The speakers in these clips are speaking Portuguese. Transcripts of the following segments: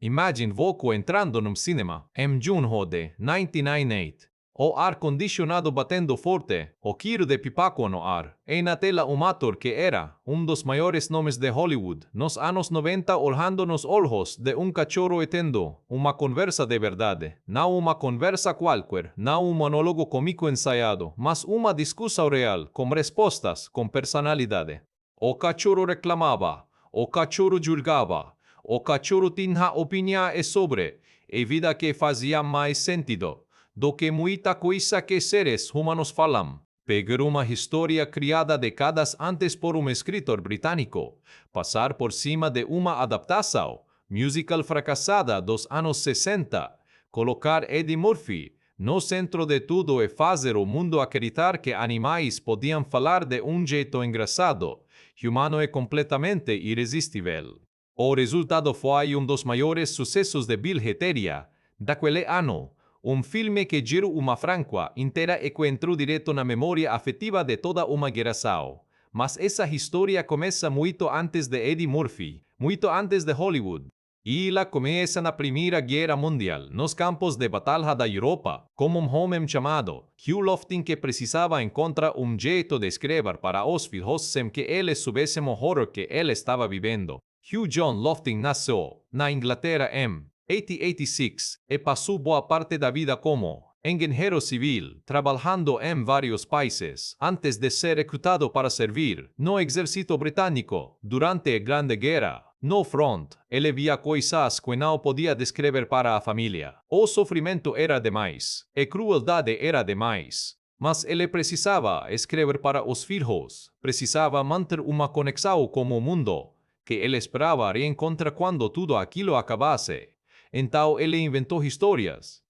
Imagine voco entrando num cinema, Junho de 1998. O ar-condicionado batendo forte, o tiro de pipaco no ar, e na tela um ator que era dos maiores nomes de Hollywood nos anos 90 olhando nos olhos de cachorro e tendo uma conversa de verdade, não uma conversa qualquer, não monólogo cômico ensaiado, mas uma discussão real, com respostas, com personalidade. O cachorro reclamava, o cachorro julgava, o cachorro tinha opinião sobre, e vida que fazia mais sentido do que muita coisa que seres humanos falam. Pegar uma história criada décadas antes por escritor britânico, passar por cima de uma adaptação, musical fracassada dos anos 60, colocar Eddie Murphy no centro de tudo e fazer o mundo acreditar que animais podiam falar de jeito engraçado, humano e completamente irresistível. O resultado foi dos maiores sucessos de bilheteria daquele ano, filme que girou uma franquia inteira e que entrou direto na memória afetiva de toda uma geração. Mas essa história começa muito antes de Eddie Murphy, muito antes de Hollywood. E ela começa na Primeira Guerra Mundial, nos campos de batalha da Europa, como homem chamado Hugh Lofting que precisava encontrar jeito de escrever para os filhos sem que eles soubessem o horror que ele estava vivendo. Hugh John Lofting nasceu na Inglaterra em 1886 e passou boa parte da vida como engenheiro civil, trabalhando em vários países, antes de ser recrutado para servir no exército britânico durante a Grande Guerra. No front, ele via coisas que não podia descrever para a família. O sofrimento era demais, e crueldade era demais. Mas ele precisava escrever para os filhos, precisava manter uma conexão com o mundo, que ele esperava reencontrar quando tudo aquilo acabasse. Então ele inventou histórias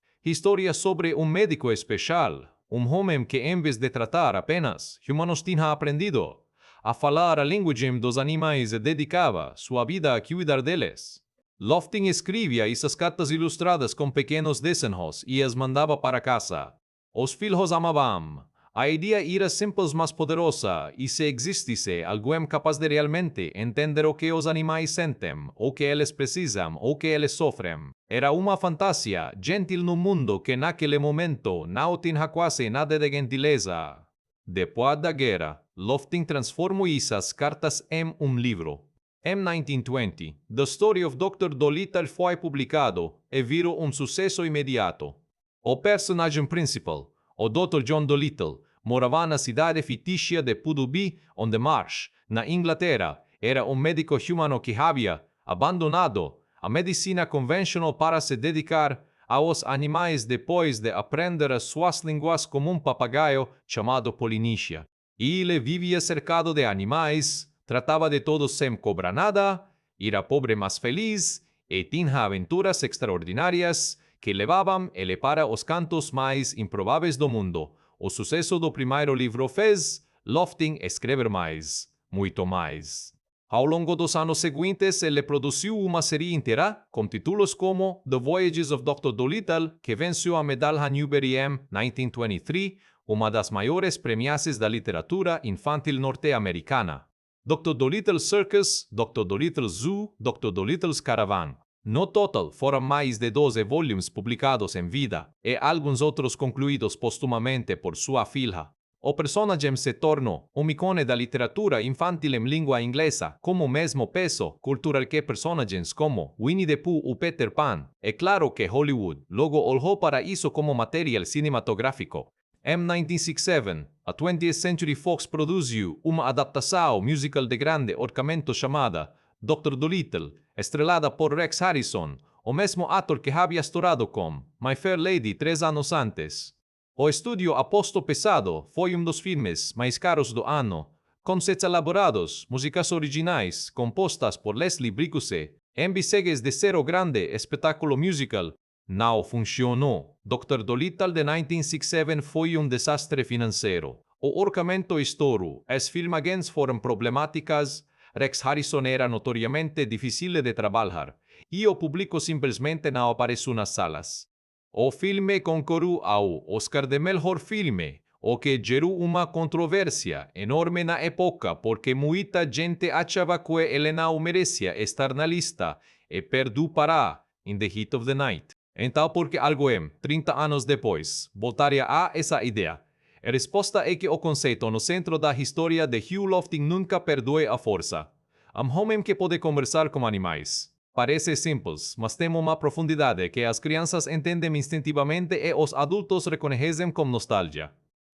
sobre médico especial, homem que em vez de tratar apenas humanos tinha aprendido a falar a linguagem dos animais e dedicava sua vida a cuidar deles. Lofting escrevia essas cartas ilustradas com pequenos desenhos e as mandava para casa. Os filhos amavam. A ideia era simples mas poderosa, e se existisse alguém capaz de realmente entender o que os animais sentem, o que eles precisam, o que eles sofrem, era uma fantasia gentil no mundo que naquele momento não tinha quase nada de gentileza. Depois da guerra, Lofting transformou essas cartas em livro. Em 1920, The Story of Dr. Dolittle foi publicado e virou sucesso imediato. O personagem principal, o Dr. John Dolittle, morava na cidade fictícia de Puddleby-on-the-Marsh, na Inglaterra. Era médico humano que havia abandonado a medicina convencional para se dedicar aos animais depois de aprender as suas línguas como papagaio chamado Polinícia. Ele vivia cercado de animais, tratava de todos sem cobrar nada, era pobre mas feliz e tinha aventuras extraordinárias que levavam ele para os cantos mais improváveis do mundo. O sucesso do primeiro livro fez Lofting escrever mais, muito mais. Ao longo dos anos seguintes, ele produziu uma série inteira com títulos como The Voyages of Dr. Dolittle, que venceu a medalha Newbery em 1923, uma das maiores premiações da literatura infantil norte-americana. Dr. Dolittle Circus, Dr. Dolittle Zoo, Dr. Dolittle's Caravan. No total, foram mais de 12 volumes publicados em vida, e alguns outros concluídos postumamente por sua filha. O personagem se tornou ícone da literatura infantil em língua inglesa, com o mesmo peso cultural que personagens como Winnie the Pooh ou Peter Pan. É claro que Hollywood logo olhou para isso como material cinematográfico. Em 1967, a 20th Century Fox produziu uma adaptação musical de grande orçamento chamada Dr. Dolittle, estrelada por Rex Harrison, o mesmo ator que havia estourado com My Fair Lady 3 anos antes. O estúdio Aposto Pesado foi dos filmes mais caros do ano, com sets elaborados, músicas originais compostas por Leslie Bricusse, ambiciegas de ser o grande espetáculo musical. Não funcionou. Dr. Dolittle de 1967 foi desastre financeiro. O orçamento estourou, as filmagens foram problemáticas, Rex Harrison era notoriamente difícil de trabalhar, e o público simplesmente não apareceu nas salas. O filme concorreu ao Oscar de Melhor Filme, o que gerou uma controvérsia enorme na época porque muita gente achava que ele não merecia estar na lista e perdeu para in the heat of the night. Então porque algo 30 anos depois, voltaria a essa ideia. A resposta é que o conceito no centro da história de Hugh Lofting nunca perdeu a força. Um homem que pode conversar com animais. Parece simples, mas tem uma profundidade que as crianças entendem instintivamente e os adultos reconhecem com nostalgia.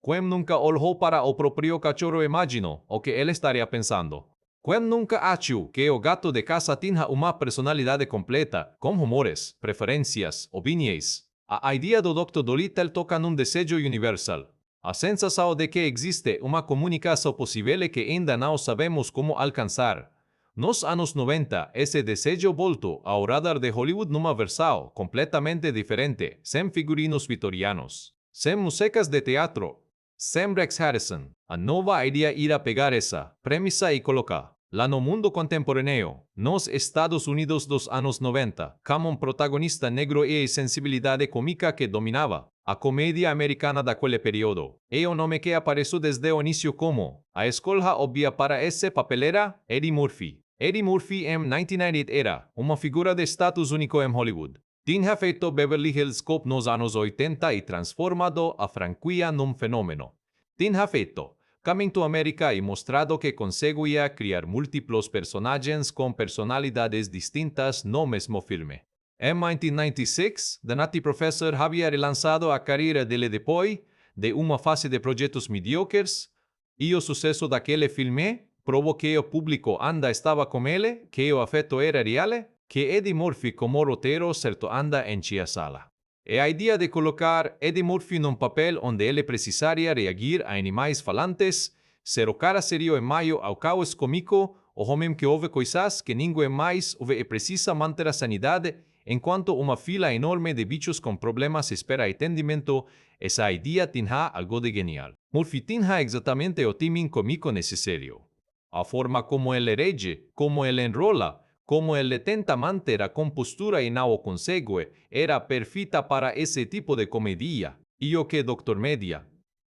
Quem nunca olhou para o próprio cachorro e imaginou o que ele estaria pensando? Quem nunca achou que o gato de casa tinha uma personalidade completa, com humores, preferências, opiniões? A ideia do Dr. Dolittle toca num desejo universal. A sensação de que existe uma comunicação possível que ainda não sabemos como alcançar. Nos anos 90, esse desejo voltou ao radar de Hollywood numa versão completamente diferente, sem figurinos vitorianos, sem músicas de teatro, sem Rex Harrison. A nova ideia irá pegar essa premissa e colocar-la no mundo contemporâneo, nos Estados Unidos dos anos 90, como protagonista negro e sensibilidade cômica que dominava a comédia americana daquele período. E o nome que apareceu desde o início como a escolha óbvia para esse papel era Eddie Murphy. Eddie Murphy em 1998 era uma figura de status único em Hollywood. Tinha feito Beverly Hills Cop nos anos 80 e transformado a franquia num fenômeno. Tinha feito Coming to America e mostrado que conseguia criar múltiplos personagens com personalidades distintas no mesmo filme. Em 1996, The Nutty Professor havia relançado a carreira dele depois de uma fase de projetos mediocres, e o sucesso daquele filme provou que o público ainda estava com ele, que o afeto era real, que Eddie Murphy como roteiro certo ainda enchia a sala. E a ideia de colocar Eddie Murphy num papel onde ele precisaria reagir a animais falantes, ser o cara serio em meio ao caos cômico, o homem que ouve coisas que ninguém mais ouve e precisa manter a sanidade, enquanto uma fila enorme de bichos com problemas espera atendimento, essa ideia tinha algo de genial. Murphy tinha exatamente o timing cômico necessário. A forma como ele rege, como ele enrola, como ele tenta manter a compostura e não o consegue, era perfeita para esse tipo de comédia. E o que Dr. Media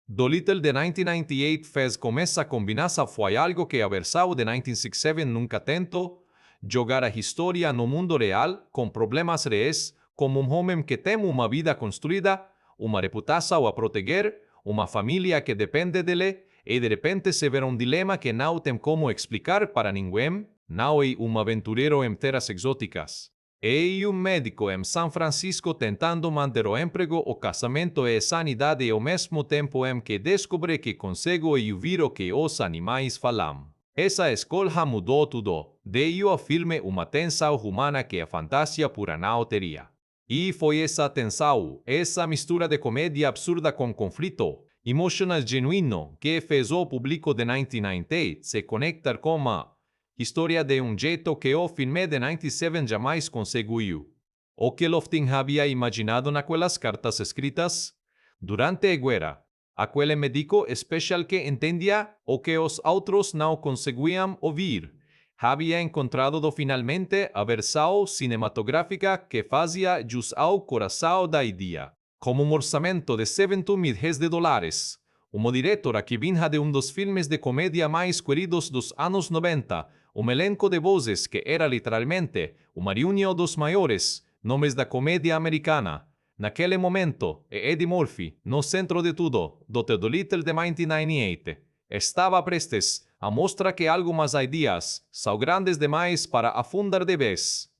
Dolittle de 1998 fez com essa combinação foi algo que a versão de 1967 nunca tentou: jogar a história no mundo real, com problemas reais, como um homem que tem uma vida construída, uma reputação a proteger, uma família que depende dele, e de repente se vê um dilema que não tem como explicar para ninguém. Não é um aventureiro em terras exóticas. É um médico em São Francisco tentando manter o emprego, o casamento e a sanidade ao mesmo tempo em que descobre que consegue ouvir o que os animais falam. Essa escolha mudou tudo. Deu ao filme uma tensão humana que a fantasia pura não teria. E foi essa tensão, essa mistura de comédia absurda com conflito emocional genuíno que fez o público de 1998 se conectar com a história de um jeito que o filme de 97 jamais conseguiu. O que Lofting havia imaginado naquelas cartas escritas durante a guerra. Aquele médico especial que entendia o que os outros não conseguiam ouvir. Havia encontrado finalmente a versão cinematográfica que fazia jus ao coração da ideia. Com um orçamento de $70 milhões, uma diretora que vinha de um dos filmes de comédia mais queridos dos anos 90, um elenco de vozes que era literalmente uma reunião dos maiores nomes da comédia americana. Naquele momento, Eddie Murphy, no centro de tudo, Dr. Dolittle de 1998, estava prestes a mostrar que algumas ideias são grandes demais para afundar de vez.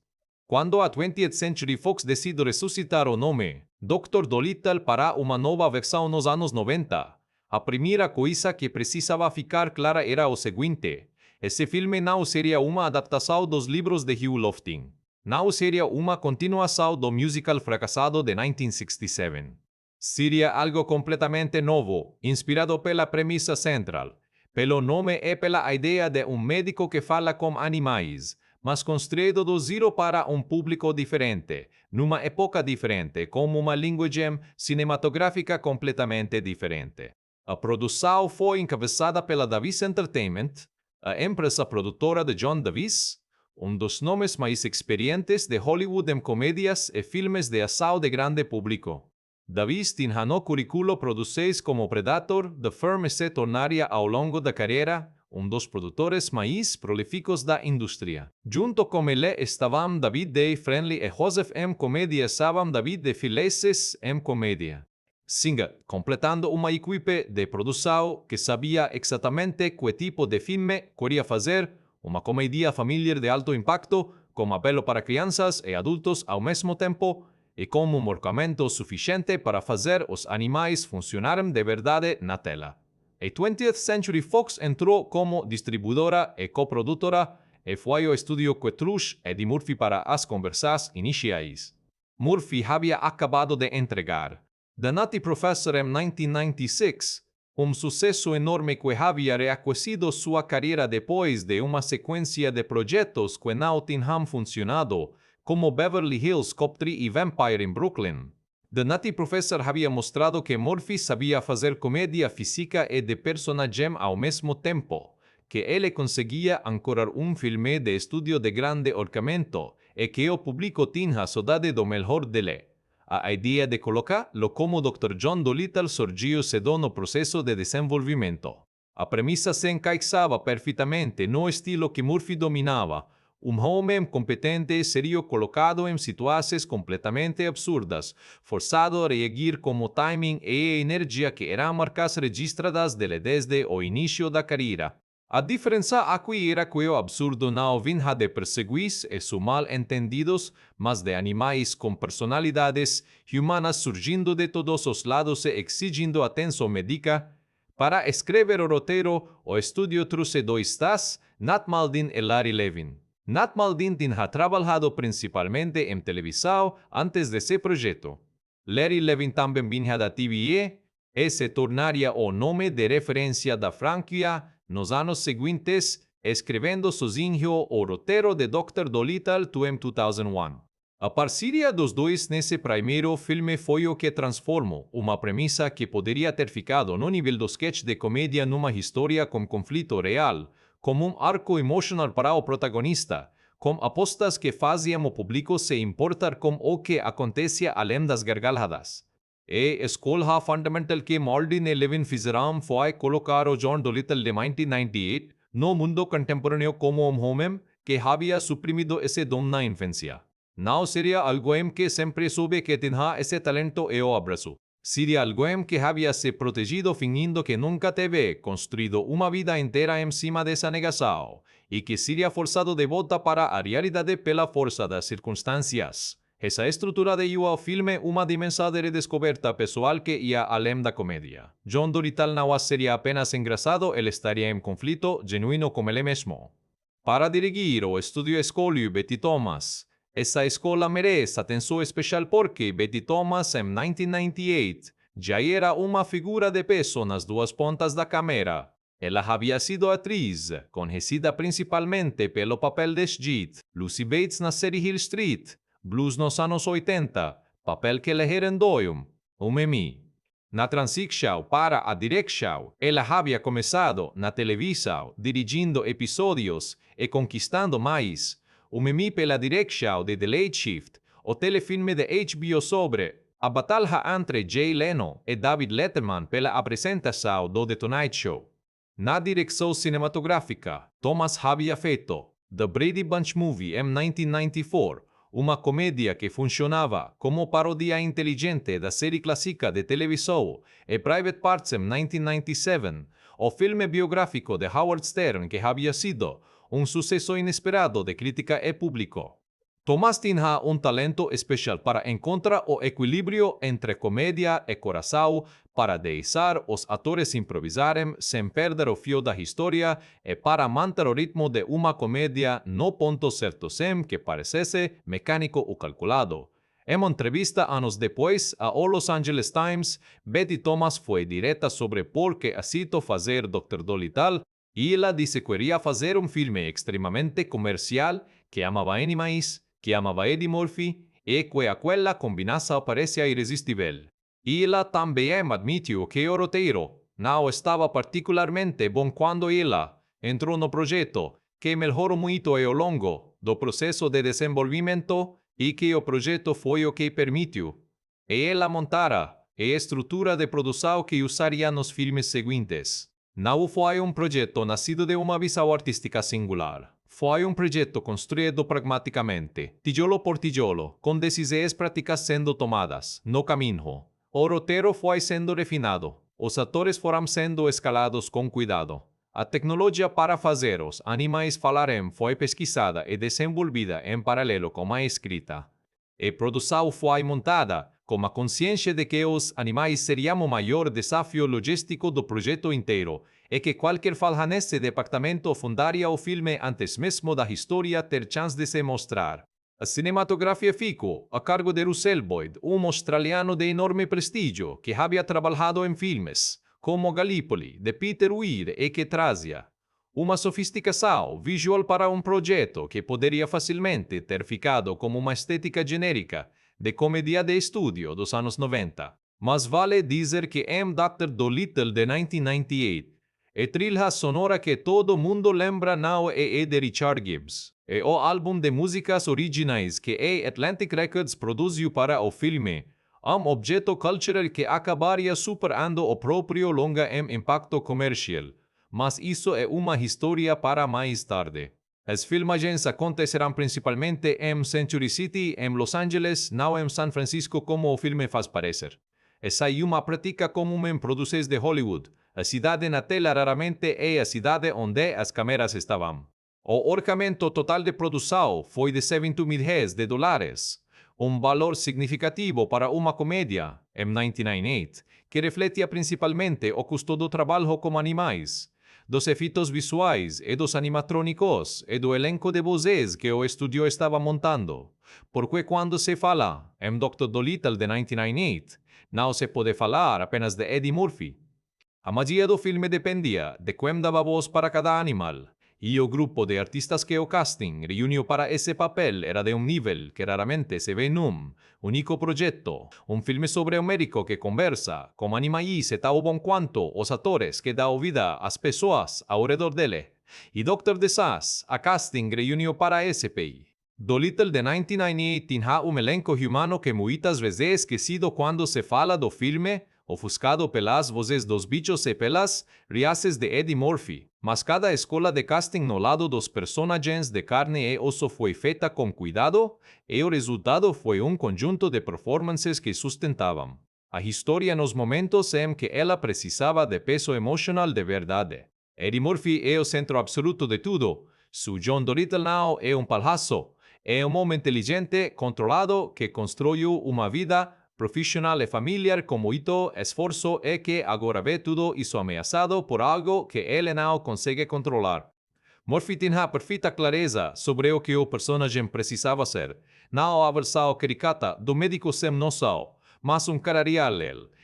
Quando a 20th Century Fox decidiu ressuscitar o nome Dr. Dolittle para uma nova versão nos anos 90, a primeira coisa que precisava ficar clara era o seguinte: esse filme não seria uma adaptação dos livros de Hugh Lofting. Não seria uma continuação do musical fracassado de 1967. Seria algo completamente novo, inspirado pela premissa central, pelo nome e pela ideia de um médico que fala com animais, mas construído do zero para um público diferente, numa época diferente, com uma linguagem cinematográfica completamente diferente. A produção foi encabeçada pela Davis Entertainment, a empresa produtora de John Davis, um dos nomes mais experientes de Hollywood em comédias e filmes de ação de grande público. Davis tinha no currículo produções como Predator, The Firm e se tornaria ao longo da carreira dos produtores mais prolíficos da indústria. Junto com ele estavam David D. Friendly e Joseph M. Comédia estavam David de Fileses M. Comédia. Singer, completando uma equipe de produção que sabia exatamente que tipo de filme queria fazer, uma comédia familiar de alto impacto, com apelo para crianças e adultos ao mesmo tempo, e com um orçamento suficiente para fazer os animais funcionarem de verdade na tela. A 20th Century Fox entrou como distribuidora e coprodutora e foi o estúdio que trouxe Eddie Murphy para as conversas iniciais. Murphy havia acabado de entregar The Nutty Professor em 1996, sucesso enorme que havia reaquecido sua carreira depois de uma sequência de projetos que não tinham funcionado, como Beverly Hills Cop 3 e Vampire em Brooklyn. The Nutty Professor havia mostrado que Murphy sabia fazer comédia física e de personagem ao mesmo tempo, que ele conseguia ancorar um filme de estúdio de grande orçamento e que o público tinha saudade do melhor dele. A ideia de colocá-lo como Dr. John Dolittle surgiu cedo no processo de desenvolvimento. A premissa se encaixava perfeitamente no estilo que Murphy dominava. Homem competente e serio colocado em situações completamente absurdas, forçado a reagir com o timing e energia que eram marcas registradas dele desde o início da carreira. A diferença aqui era que o absurdo não vinha de perseguis e mal-entendidos, mas de animais com personalidades humanas surgindo de todos os lados e exigindo atenção médica. Para escrever o roteiro, o estúdio trouxe dois stars, Nat Maldin e Larry Levin. Nat Maldin tinha trabalhado principalmente em televisão antes desse projeto. Larry Levin também vinha da TVE e se tornaria o nome de referência da franquia nos anos seguintes, escrevendo sozinho o roteiro de Dr. Dolittle em 2001. A parceria dos dois nesse primeiro filme foi o que transformou uma premissa que poderia ter ficado no nível do sketch de comédia numa história com conflito real, com um arco emocional para o protagonista, com apostas que faziam o público se importar com o que acontecia além das gargalhadas. A escolha fundamental que Maldin e Levin fizeram foi colocar o John Dolittle de 1998 no mundo contemporâneo como homem que havia suprimido esse dom na infância. Não seria alguém que sempre soube que tinha esse talento e o abraço. Seria alguém que havia se protegido fingindo que nunca teve construído uma vida inteira em cima dessa negação e que seria forçado de volta para a realidade pela força das circunstâncias. Essa estrutura deu ao filme uma dimensão de redescoberta pessoal que ia além da comédia. John Dolittle não seria apenas engraçado, ele estaria em conflito genuíno com ele mesmo. Para dirigir, o estúdio escolheu Betty Thomas. Essa escola merece atenção especial porque Betty Thomas, em 1998, já era uma figura de peso nas duas pontas da câmera. Ela havia sido atriz, conhecida principalmente pelo papel de Sjeet, Lucy Bates na série Hill Street, Blues nos anos 80, papel que lhe rendeu Emmy. Na transição para a direção, ela havia começado na televisão, dirigindo episódios e conquistando mais Emmy pela direção de The Late Shift, o telefilme de HBO sobre a batalha entre Jay Leno e David Letterman pela apresentação do The Tonight Show. Na direção cinematográfica, Thomas havia feito The Brady Bunch Movie em 1994, uma comédia que funcionava como paródia inteligente da série clássica de televisão, e Private Parts em 1997, o filme biográfico de Howard Stern que havia sido sucesso inesperado de crítica e público. Thomas tinha talento especial para encontrar o equilíbrio entre comédia e coração, para deixar os atores improvisarem sem perder o fio da história e para manter o ritmo de uma comédia no ponto certo sem que parecesse mecânico ou calculado. Em uma entrevista anos depois ao Los Angeles Times, Betty Thomas foi direta sobre por que aceitou fazer Dr. Dolittle e ela disse que queria fazer filme extremamente comercial que amava animais, que amava Eddie Murphy e que aquela combinação parecia irresistível. E ela também admitiu que o roteiro não estava particularmente bom quando ela entrou no projeto, que melhorou muito ao longo do processo de desenvolvimento e que o projeto foi o que permitiu ela montar a estrutura de produção que usaria nos filmes seguintes. Não foi um projeto nascido de uma visão artística singular. Foi um projeto construído pragmaticamente, tijolo por tijolo, com decisões práticas sendo tomadas, no caminho. O roteiro foi sendo refinado, os atores foram sendo escalados com cuidado. A tecnologia para fazer os animais falarem foi pesquisada e desenvolvida em paralelo com a escrita. E produção foi montada com a consciência de que os animais seriam o maior desafio logístico do projeto inteiro e que qualquer falha nesse departamento fundaria o filme antes mesmo da história ter chance de se mostrar. A cinematografia ficou a cargo de Russell Boyd, um australiano de enorme prestígio que havia trabalhado em filmes como Gallipoli, de Peter Weir e que trazia uma sofisticação visual para um projeto que poderia facilmente ter ficado como uma estética genérica de comédia de estúdio dos anos 90. Mas vale dizer que Dr. Dolittle de 1998, a trilha sonora que todo mundo lembra now é de Richard Gibbs, e o álbum de músicas originais que a Atlantic Records produziu para o filme, um objeto cultural que acabaria superando o próprio longa em impacto comercial. Mas isso é uma história para mais tarde. As filmagens acontecerão principalmente em Century City, em Los Angeles, não em San Francisco como o filme faz parecer. Essa é uma prática comum em produções de Hollywood. A cidade na tela raramente é a cidade onde as câmeras estavam. O orçamento total de produção foi de $70 mil, um valor significativo para uma comédia, em 1998, que refletia principalmente o custo do trabalho com animais, dos efeitos visuais e dos animatrônicos e do elenco de vozes que o estúdio estava montando. Porque quando se fala em Dr. Dolittle de 1998, não se pode falar apenas de Eddie Murphy. A magia do filme dependia de quem dava voz para cada animal, e o grupo de artistas que o casting reuniu para esse papel era de um nível que raramente se vê num único projeto. Um filme sobre um médico que conversa com animais tão bom quanto os atores que dão vida às pessoas ao redor dele. E Dr. Desas, a casting reuniu para esse PI. Dolittle de 1998 tinha um elenco humano que muitas vezes é esquecido quando se fala do filme, ofuscado pelas vozes dos bichos e pelas riaces de Eddie Murphy, mas cada escola de casting no lado dos personagens de carne e osso foi feita com cuidado, e o resultado foi um conjunto de performances que sustentavam a história nos momentos em que ela precisava de peso emocional de verdade. Eddie Murphy é o centro absoluto de tudo. Su John Dolittle now é um palhaço. É um homem inteligente, controlado, que construiu uma vida profissional e familiar com muito esforço e que agora vê tudo isso ameaçado por algo que ele não consegue controlar. Murphy tinha perfeita clareza sobre o que o personagem precisava ser. Não a versão caricata do médico sem noção, mas um cara real,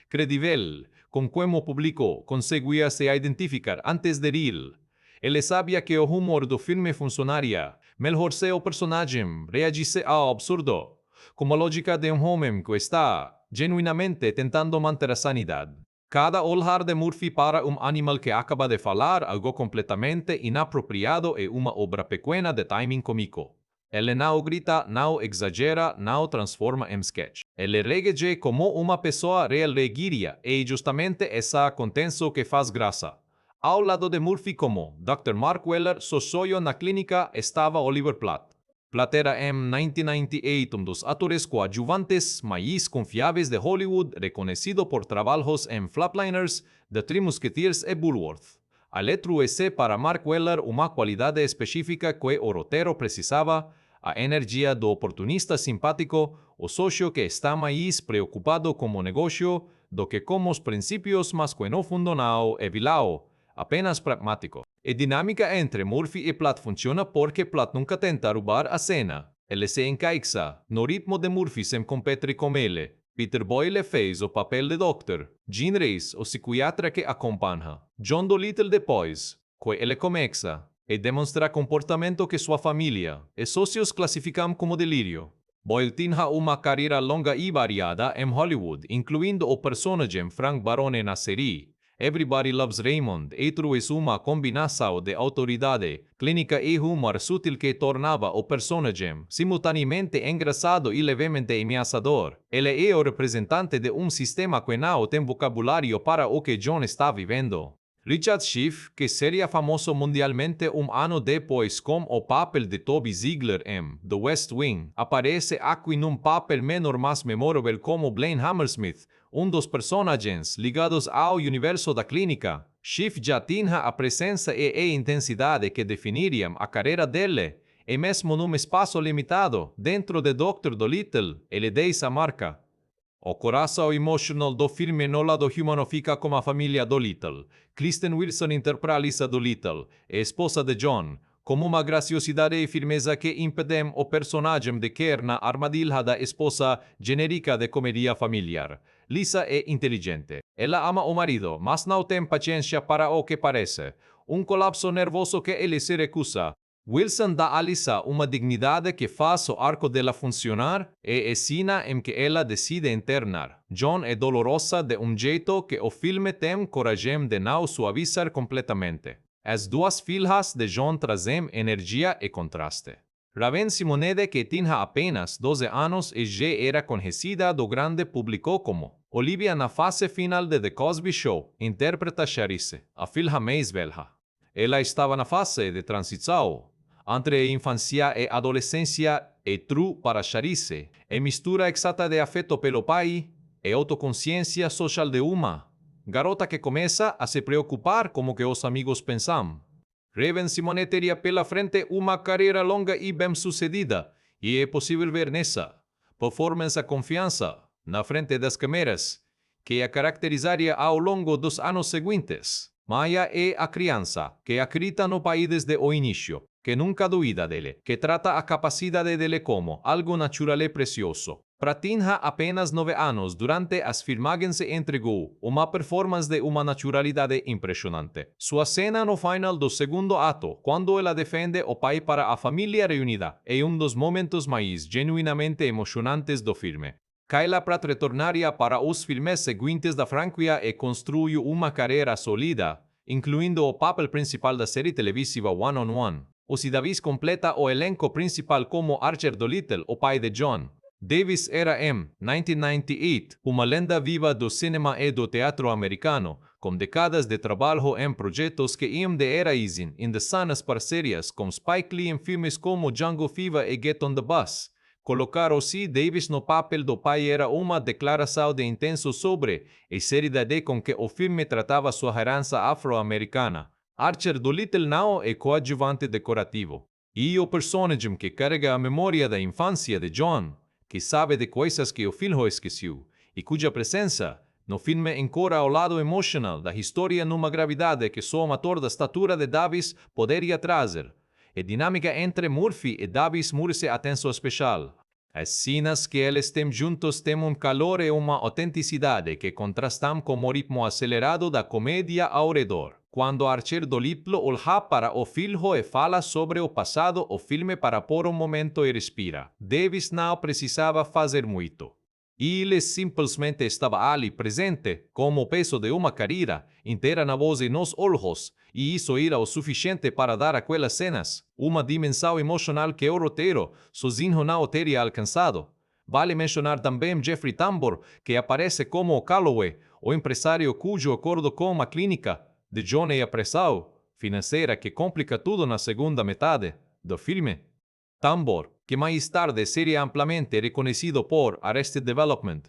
credível, com quem o público conseguia se identificar antes de rir. Ele sabia que o humor do filme funcionaria melhor se o personagem reagisse ao absurdo, com a lógica de um homem que está genuinamente tentando manter a sanidade. Cada olhar de Murphy para um animal que acaba de falar algo completamente inapropriado é uma obra pequena de timing cômico. Ele não grita, não exagera, não transforma em sketch. Ele reage como uma pessoa real reagiria, e justamente essa contenção que faz graça. Ao lado de Murphy como Dr. Mark Weller, socióio na clínica, estava Oliver Platt. Platt era em 1998 um dos atores coadjuvantes mais confiáveis de Hollywood, reconhecido por trabalhos em Flatliners, The Three Musketeers e Bulworth. Ele trouxe para Mark Weller uma qualidade específica que o roteiro precisava, a energia do oportunista simpático, o socio que está mais preocupado com o negócio do que com os princípios, mas que no fundo não é vilão, apenas pragmático. A dinâmica entre Murphy e Platt funciona porque Platt nunca tenta roubar a cena. Ele se encaixa no ritmo de Murphy sem competir com ele. Peter Boyle fez o papel de Doctor. Gene Reese, o psiquiatra que acompanha. John Dolittle depois, que ele começa e demonstra comportamento que sua família e sócios classificam como delírio. Boyle tinha uma carreira longa e variada em Hollywood, incluindo o personagem Frank Barone na série Everybody Loves Raymond, e trouxe uma combinação de autoridade clínica e humor sutil que tornava o personagem simultaneamente engraçado e levemente ameaçador. Ele é o representante de um sistema que não tem vocabulário para o que John está vivendo. Richard Schiff, que sería famoso mundialmente un año después como o papel de Toby Ziegler en The West Wing, aparece aquí en un papel menor más memorable como Blaine Hammersmith, un dos personajes ligados ao universo da clínica. Schiff já tinha a presença e intensidade que definiriam a carreira dele, e mesmo num espaço limitado, dentro de Dr. Dolittle, ele deixa a marca. O coração emotional do filme no lado humano fica com a família Dolittle. Kristen Wilson interpreta Lisa Dolittle, a esposa de John, como uma graciosidade e firmeza que impedem o personagem de cair na armadilha da esposa genérica de comédia familiar. Lisa é inteligente. Ela ama o marido, mas não tem paciência para o que parece. Um colapso nervoso que ele se recusa. Wilson dá a Lisa uma dignidade que faz o arco dela funcionar e a cena em que ela decide internar John é dolorosa de um jeito que o filme tem coragem de não suavizar completamente. As duas filhas de John trazem energia e contraste. Raven Simonede, que tinha apenas 12 anos e já era conhecida do grande público como Olivia na fase final de The Cosby Show, interpreta Charisse, a filha mais velha. Ela estava na fase de transição entre a infância e adolescência e true para Charisse, e mistura exata de afeto pelo pai e autoconsciência social de uma garota que começa a se preocupar como que os amigos pensam. Raven Simone teria pela frente uma carreira longa e bem-sucedida, e é possível ver nessa performance a confiança na frente das câmeras que a caracterizaria ao longo dos anos seguintes. Maya é a criança que acredita no pai desde o início, que nunca duvida dele, que trata a capacidade dele como algo natural e precioso. Para tinha apenas 9 anos, durante as filmagens se entregou uma performance de uma naturalidade impressionante. Sua cena no final do segundo ato, quando ela defende o pai para a família reunida, é um dos momentos mais genuinamente emocionantes do filme. Kyla Pratt retornaria para os filmes seguintes da franquia e construiu uma carreira sólida, incluindo o papel principal da série televisiva One on One. Os Davis completa o elenco principal como Archer Dolittle, o pai de John. Davis era em 1998 uma lenda viva do cinema e do teatro americano, com décadas de trabalho em projetos que iam de heroísmo em dezenas parcerias com Spike Lee em filmes como Django Fever e Get on the Bus. Colocar o.C. Davis no papel do pai era uma declaração de intenso sobre a seriedade com que o filme tratava sua herança afro-americana. Archer Dolittle não é coadjuvante decorativo. E o personagem que carrega a memória da infância de John, que sabe de coisas que o filho esqueceu, e cuja presença no filme encora ao lado emocional da história numa gravidade que só um ator da estatura de Davis poderia trazer. A dinâmica entre Murphy e Davis merece atenção especial. As cenas que eles têm juntos têm um calor e uma autenticidade que contrastam com o ritmo acelerado da comédia ao redor. Quando Archer Dolittle olha para o filho e fala sobre o passado, o filme para por um momento e respira. Davis não precisava fazer muito. Ele simplesmente estava ali presente, como o peso de uma carreira inteira na voz e nos olhos, e isso era o suficiente para dar aquelas cenas uma dimensão emocional que o roteiro sozinho não teria alcançado. Vale mencionar também Jeffrey Tambor, que aparece como Calloway, o empresário cujo acordo com a clínica de John é a pressão financeira que complica tudo na segunda metade do filme. Tambor, que mais tarde seria amplamente reconhecido por Arrested Development,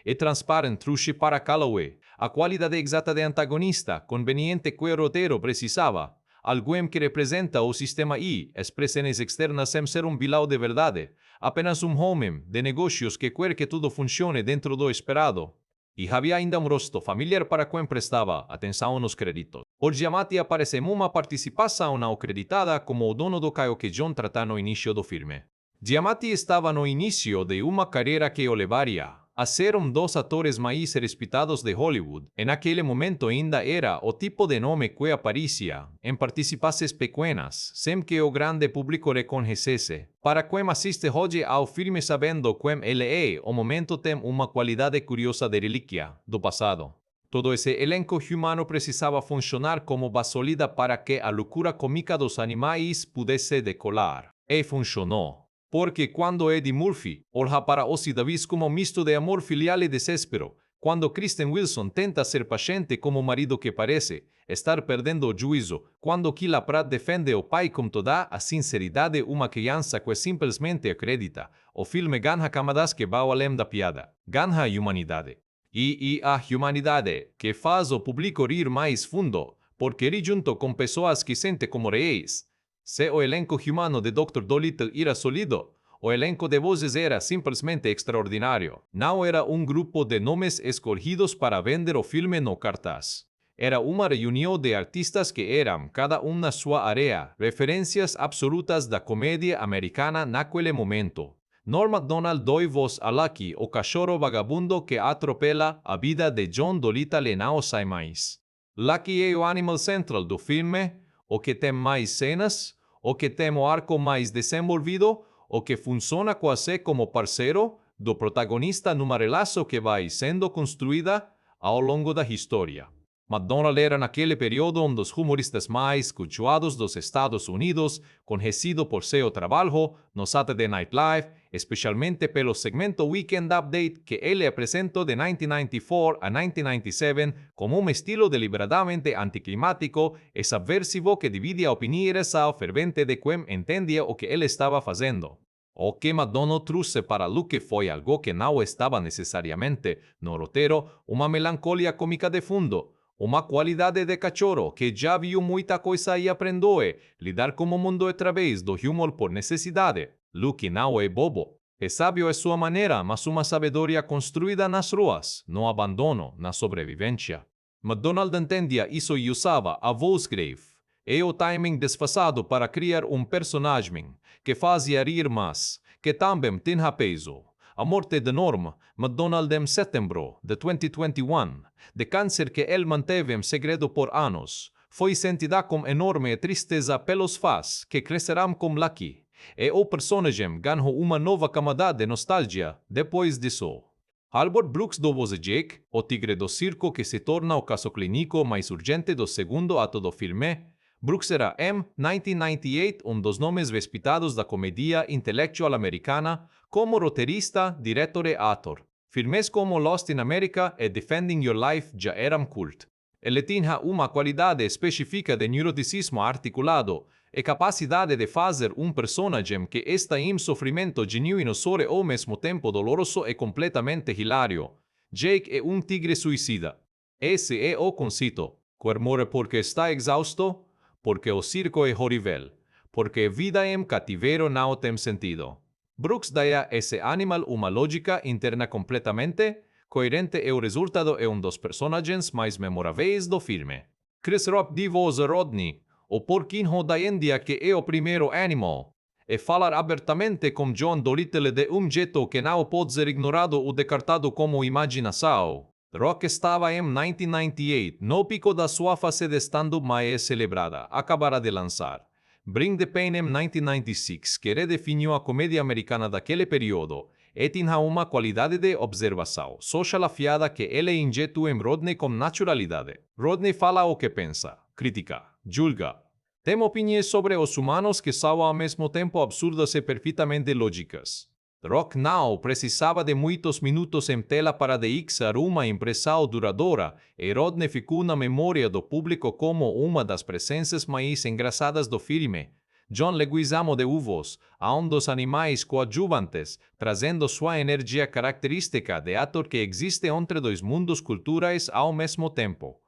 é transparente truche para Calloway, a qualidade exata de antagonista conveniente que o roteiro precisava, alguém que representa o sistema e expressões externas sem ser um vilão de verdade, apenas um homem de negócios que quer que tudo funcione dentro do esperado. E havia ainda um rosto familiar para quem prestava atenção nos créditos. O Giamatti aparece em uma participação não acreditada como o dono do carro que John trata no início do filme. Giamatti estava no início de uma carreira que o levaria a ser um dos atores mais respeitados de Hollywood. E naquele momento ainda era o tipo de nome que aparecia em participações pequenas, sem que o grande público reconhecesse. Para quem assiste hoje ao filme sabendo quem ele é, o momento tem uma qualidade curiosa de relíquia do passado. Todo esse elenco humano precisava funcionar como base sólida para que a loucura cômica dos animais pudesse decolar. E funcionou. Porque quando Eddie Murphy olha para Ossie Davis como um misto de amor filial e desespero, Quando Kristen Wilson tenta ser paciente como marido que parece estar perdendo o juízo, quando Kyla Pratt defende o pai com toda a sinceridade uma criança que simplesmente acredita, o filme ganha camadas que vão além da piada, ganha humanidade. E a humanidade que faz o público rir mais fundo, porque ri junto com pessoas que sentem como reis. Se o elenco humano de Dr. Dolittle era sólido, o elenco de vozes era simplesmente extraordinário. Não era um grupo de nomes escolhidos para vender o filme no cartaz. Era uma reunião de artistas que eram, cada um na sua área, referências absolutas da comédia americana naquele momento. Norm Macdonald deu voz a Lucky, o cachorro vagabundo que atropela a vida de John Dolittle e não sai mais. Lucky é o animal central do filme, o que tem mais cenas, o que tem o arco mais desenvolvido, o que funciona quase como parceiro do protagonista numa relação que vai sendo construída ao longo da história. Macdonald era naquele período um dos humoristas mais cultuados dos Estados Unidos, conhecido por seu trabalho no Saturday Night Live, especialmente pelo segmento Weekend Update que ele apresentou de 1994 a 1997 como um estilo deliberadamente anticlimático e subversivo que dividia a opinião fervente de quem entendia o que ele estava fazendo. O que Macdonald trouxe para Luke foi algo que não estava necessariamente no roteiro, uma melancolia cômica de fundo, uma qualidade de cachorro que já viu muita coisa e aprendeu a lidar com o mundo através do humor por necessidade. Luke não é bobo. É sábio à sua maneira, mas uma sabedoria construída nas ruas, no abandono, na sobrevivência. Macdonald entendia isso e usava a voz grave e o timing desfasado para criar um personagem que fazia rir mais, que também tinha peso. A morte de Norm Macdonald em setembro de 2021, de câncer que ele manteve em segredo por anos, foi sentida com enorme tristeza pelos fãs que crescerão com Lucky, e o personagem ganhou uma nova camada de nostalgia depois disso. Albert Brooks do voz Jake, o tigre do circo que se torna o caso clínico mais urgente do segundo ato do filme. Brooks era, em 1998, um dos nomes respeitados da comédia intelectual americana como roteirista, diretor e ator. Filmes como Lost in America e Defending Your Life já eram cult. Ele tinha uma qualidade específica de neuroticismo articulado e capacidade de fazer um personagem que está em sofrimento genuíno sobre ao mesmo tempo doloroso e completamente hilário. Jake é um tigre suicida. Esse é o conceito. Quer morre porque está exausto, porque o circo é horrível, porque a vida em cativeiro não tem sentido. Brooks dá a esse animal uma lógica interna completamente coerente e o resultado é um dos personagens mais memoráveis do filme. Chris Rock deu voz a Rodney, o porquinho da Índia que é o primeiro animal, e falar abertamente com John Dolittle de um jeito que não pode ser ignorado ou descartado como imaginação. Rock estava em 1998, no pico da sua fase de stand-up mais celebrada, acabara de lançar Bring the Pain em 1996, que redefiniu a comédia americana daquele período, e tinha uma qualidade de observação social afiada que ele injetou em Rodney com naturalidade. Rodney fala o que pensa, critica, julga. Tem opiniões sobre os humanos que são ao mesmo tempo absurdas e perfeitamente lógicas. Rock não precisava de muitos minutos em tela para deixar uma impressão duradoura, e Rodney ficou na memória do público como uma das presenças mais engraçadas do filme. John Leguizamo deu voz a um dos animais coadjuvantes, trazendo sua energia característica de ator que existe entre dois mundos culturais ao mesmo tempo.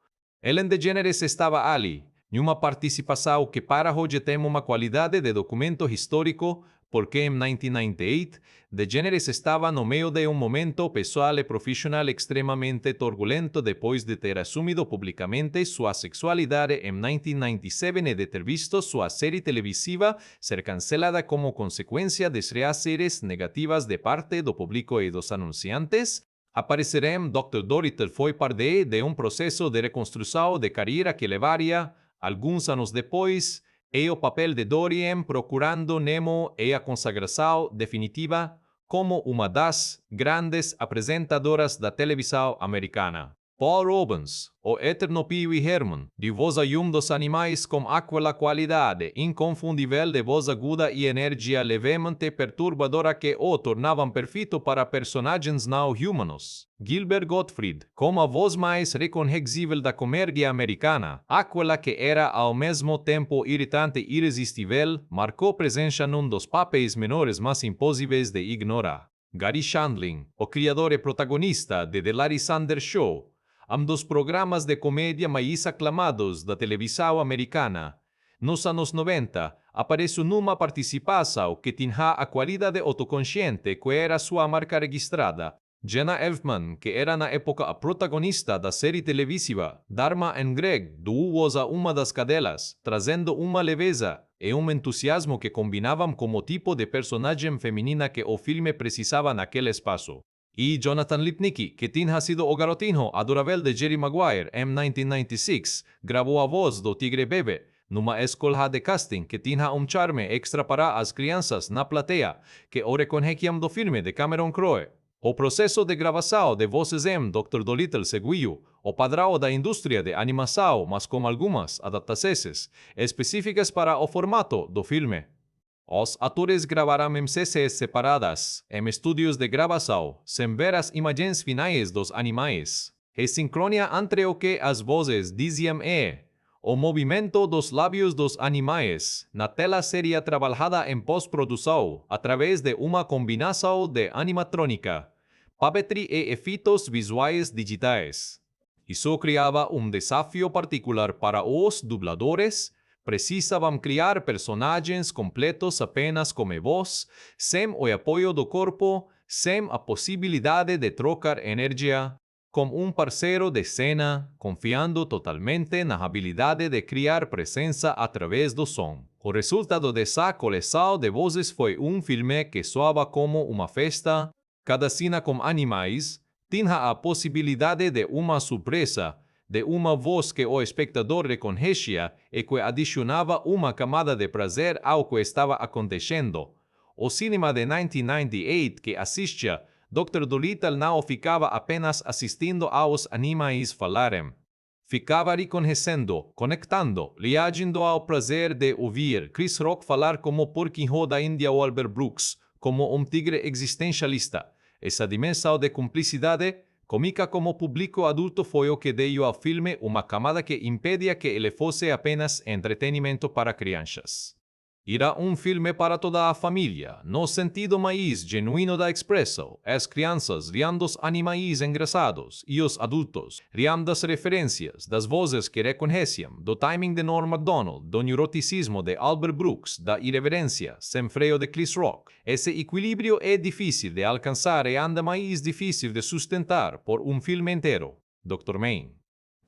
Ellen DeGeneres estava ali, numa participação que para hoje tem uma qualidade de documento histórico, porque em 1998, DeGeneres estava no meio de um momento pessoal e profissional extremamente turbulento depois de ter assumido publicamente sua sexualidade em 1997 e de ter visto sua série televisiva ser cancelada como consequência de reações negativas de parte do público e dos anunciantes. Aparecer em Dr. Dolittle foi parte de um processo de reconstrução de carreira que levaria, alguns anos depois, e o papel de Dory em Procurando Nemo e a consagração definitiva como uma das grandes apresentadoras da televisão americana. Paul Robbins, o eterno Pee Wee Herman, de voz a dos animais com aquela qualidade inconfundível de voz aguda e energia levemente perturbadora que o tornavam perfeito para personagens não humanos. Gilbert Gottfried, como a voz mais reconhecível da comédia americana, aquela que era ao mesmo tempo irritante e irresistível, marcou presença num dos papéis menores mais impossíveis de ignorar. Gary Shandling, o criador e protagonista de The Larry Sanders Show, dos programas de comédia mais aclamados da televisão americana. Nos anos 90, apareceu numa participação que tinha a qualidade autoconsciente que era sua marca registrada. Jenna Elfman, que era na época a protagonista da série televisiva Dharma and Greg, doou-a uma das cadelas, trazendo uma leveza e entusiasmo que combinavam como tipo de personagem feminina que o filme precisava naquele espaço. E Jonathan Lipnicki, que tinha sido o garotinho adorável de Jerry Maguire em 1996, gravou a voz do Tigre Bebê numa escola de casting que tinha charme extra para as crianças na plateia que o reconheciam do filme de Cameron Crowe. O processo de gravação de vozes em Dr. Dolittle seguiu o padrão da indústria de animação, mas com algumas adaptações específicas para o formato do filme. Os atores gravaram em sessões separadas, em estúdios de gravação, sem ver as imagens finais dos animais. A sincronia entre o que as vozes diziam e o movimento dos lábios dos animais na tela seria trabalhada em pós-produção através de uma combinação de animatrônica, puppetry e efeitos visuais digitais. Isso criava desafio particular para os dubladores. Precisavam criar personagens completos apenas com voz, sem o apoio do corpo, sem a possibilidade de trocar energia, com parceiro de cena, confiando totalmente na habilidade de criar presença através do som. O resultado dessa coleção de vozes foi filme que soava como uma festa. Cada cena com animais tinha a possibilidade de uma surpresa, de uma voz que o espectador reconhecia e que adicionava uma camada de prazer ao que estava acontecendo. O cinema de 1998 que assistia, Dr. Dolittle não ficava apenas assistindo aos animais falarem. Ficava reconhecendo, conectando, reagindo ao prazer de ouvir Chris Rock falar como porquinho da Índia ou Albert Brooks, como tigre existencialista. Essa dimensão de cumplicidade cômica como público adulto foi o que deu ao filme uma camada que impedia que ele fosse apenas entretenimento para crianças. Era filme para toda a família, no sentido mais genuíno da expressão. As crianças riam dos animais engraçados e os adultos riam das referências, das vozes que reconheciam, do timing de Norm Macdonald, do neuroticismo de Albert Brooks, da irreverência sem freio de Chris Rock. Esse equilíbrio é difícil de alcançar e ainda mais difícil de sustentar por filme inteiro. Dr. Mayne.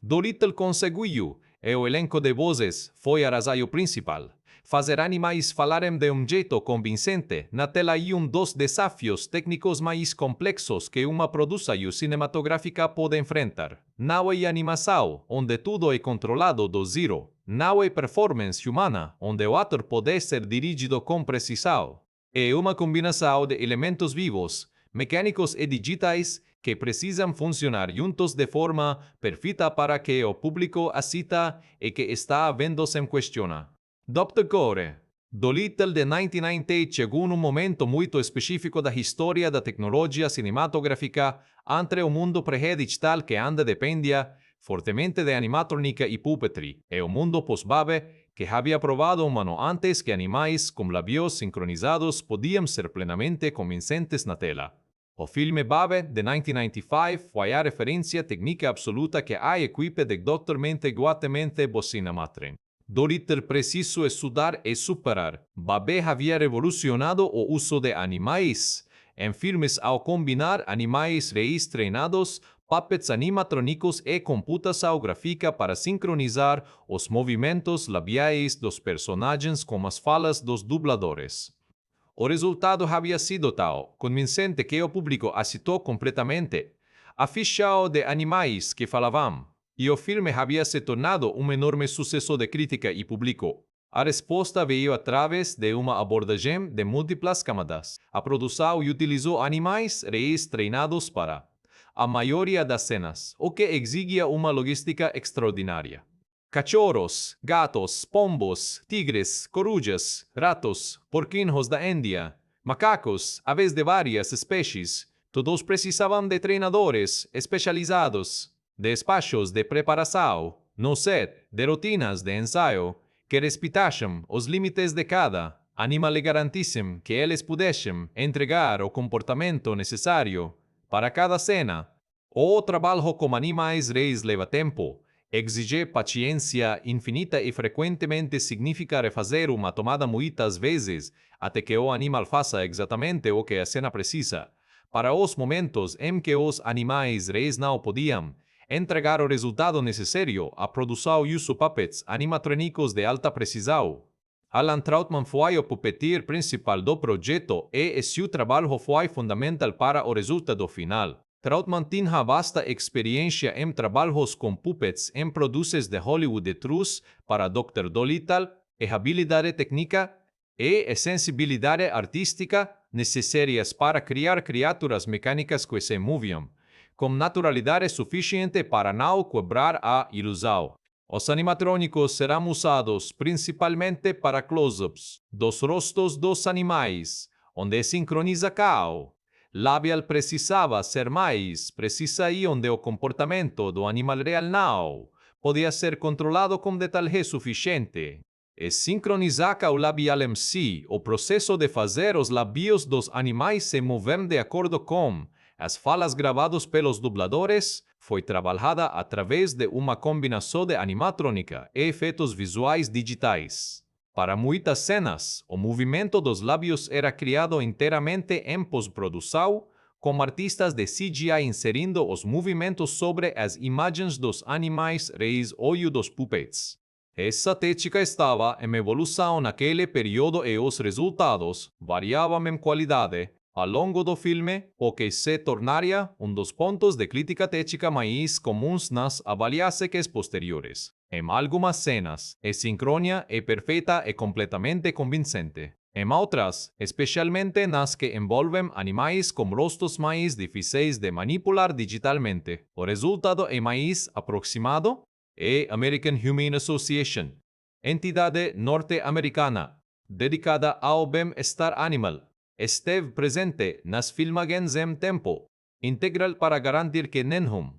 Dolittle conseguiu, e o elenco de vozes foi a razão principal. Fazer animais falarem de jeito convincente na tela é dos desafios técnicos mais complexos que uma produção cinematográfica pode enfrentar. Não é animação, onde tudo é controlado do zero. Não é performance humana, onde o ator pode ser dirigido com precisão. É uma combinação de elementos vivos, mecânicos e digitais que precisam funcionar juntos de forma perfeita para que o público assista e que está vendo sem questionar. Dr. Gore. Dolittle de 1998 chegou num momento muito específico da história da tecnologia cinematográfica entre o mundo pré-digital que ainda dependia fortemente de animatrônica e puppetry, e o mundo pós-Babe que havia provado um ano antes que animais com lábios sincronizados podiam ser plenamente convincentes na tela. O filme Babe de 1995 foi a referência técnica absoluta que a equipe de Dr. Mente guatemente bocina matren. Dolittle precisou estudar e superar. Babe havia revolucionado o uso de animais em filmes ao combinar animais reais treinados, puppets animatrônicos e computação gráfica para sincronizar os movimentos labiais dos personagens com as falas dos dubladores. O resultado havia sido tão convincente que o público aceitou completamente. A ficha de animais que falavam. E o filme havia se tornado enorme sucesso de crítica e público. A resposta veio através de uma abordagem de múltiplas camadas. A produção utilizou animais reais treinados para a maioria das cenas, o que exigia uma logística extraordinária. Cachorros, gatos, pombos, tigres, corujas, ratos, porquinhos da Índia, macacos, aves de várias espécies, todos precisavam de treinadores especializados, de espaços de preparação, no set, de rotinas de ensaio, que respeitassem os limites de cada animal e garantissem que eles pudessem entregar o comportamento necessário para cada cena. O trabalho com animais reis leva tempo, exige paciência infinita e frequentemente significa refazer uma tomada muitas vezes até que o animal faça exatamente o que a cena precisa. Para os momentos em que os animais reis não podiam entregar o resultado necessário, a produção usou puppets animatrônicos de alta precisão. Alan Trautmann foi o puppeteer principal do projeto e seu trabalho foi fundamental para o resultado final. Trautmann tinha vasta experiência em trabalhos com puppets em produções de Hollywood de Trus para Dr. Dolittle e habilidade técnica e sensibilidade artística necessárias para criar criaturas mecânicas que se moviam com naturalidade suficiente para não quebrar a ilusão. Os animatrônicos serão usados principalmente para close-ups dos rostos dos animais, onde sincroniza cao. Labial precisava ser mais precisa e onde o comportamento do animal real não podia ser controlado com detalhe suficiente. E sincronizar o labial em si, o processo de fazer os lábios dos animais se mover de acordo com as falas gravadas pelos dubladores, foi trabalhada através de uma combinação de animatrônica e efeitos visuais digitais. Para muitas cenas, o movimento dos lábios era criado inteiramente em pós-produção, com artistas de CGI inserindo os movimentos sobre as imagens dos animais reis ou dos puppets. Essa técnica estava em evolução naquele período e os resultados variavam em qualidade ao longo do filme, o que se tornaria dos pontos de crítica técnica mais comuns nas avaliações posteriores. Em algumas cenas, a sincronia é perfeita e completamente convincente. Em outras, especialmente nas que envolvem animais com rostos mais difíceis de manipular digitalmente, o resultado é mais aproximado. E American Humane Association, entidade norte-americana dedicada ao bem-estar animal, esteve presente nas filmagens em tempo integral para garantir que nenhum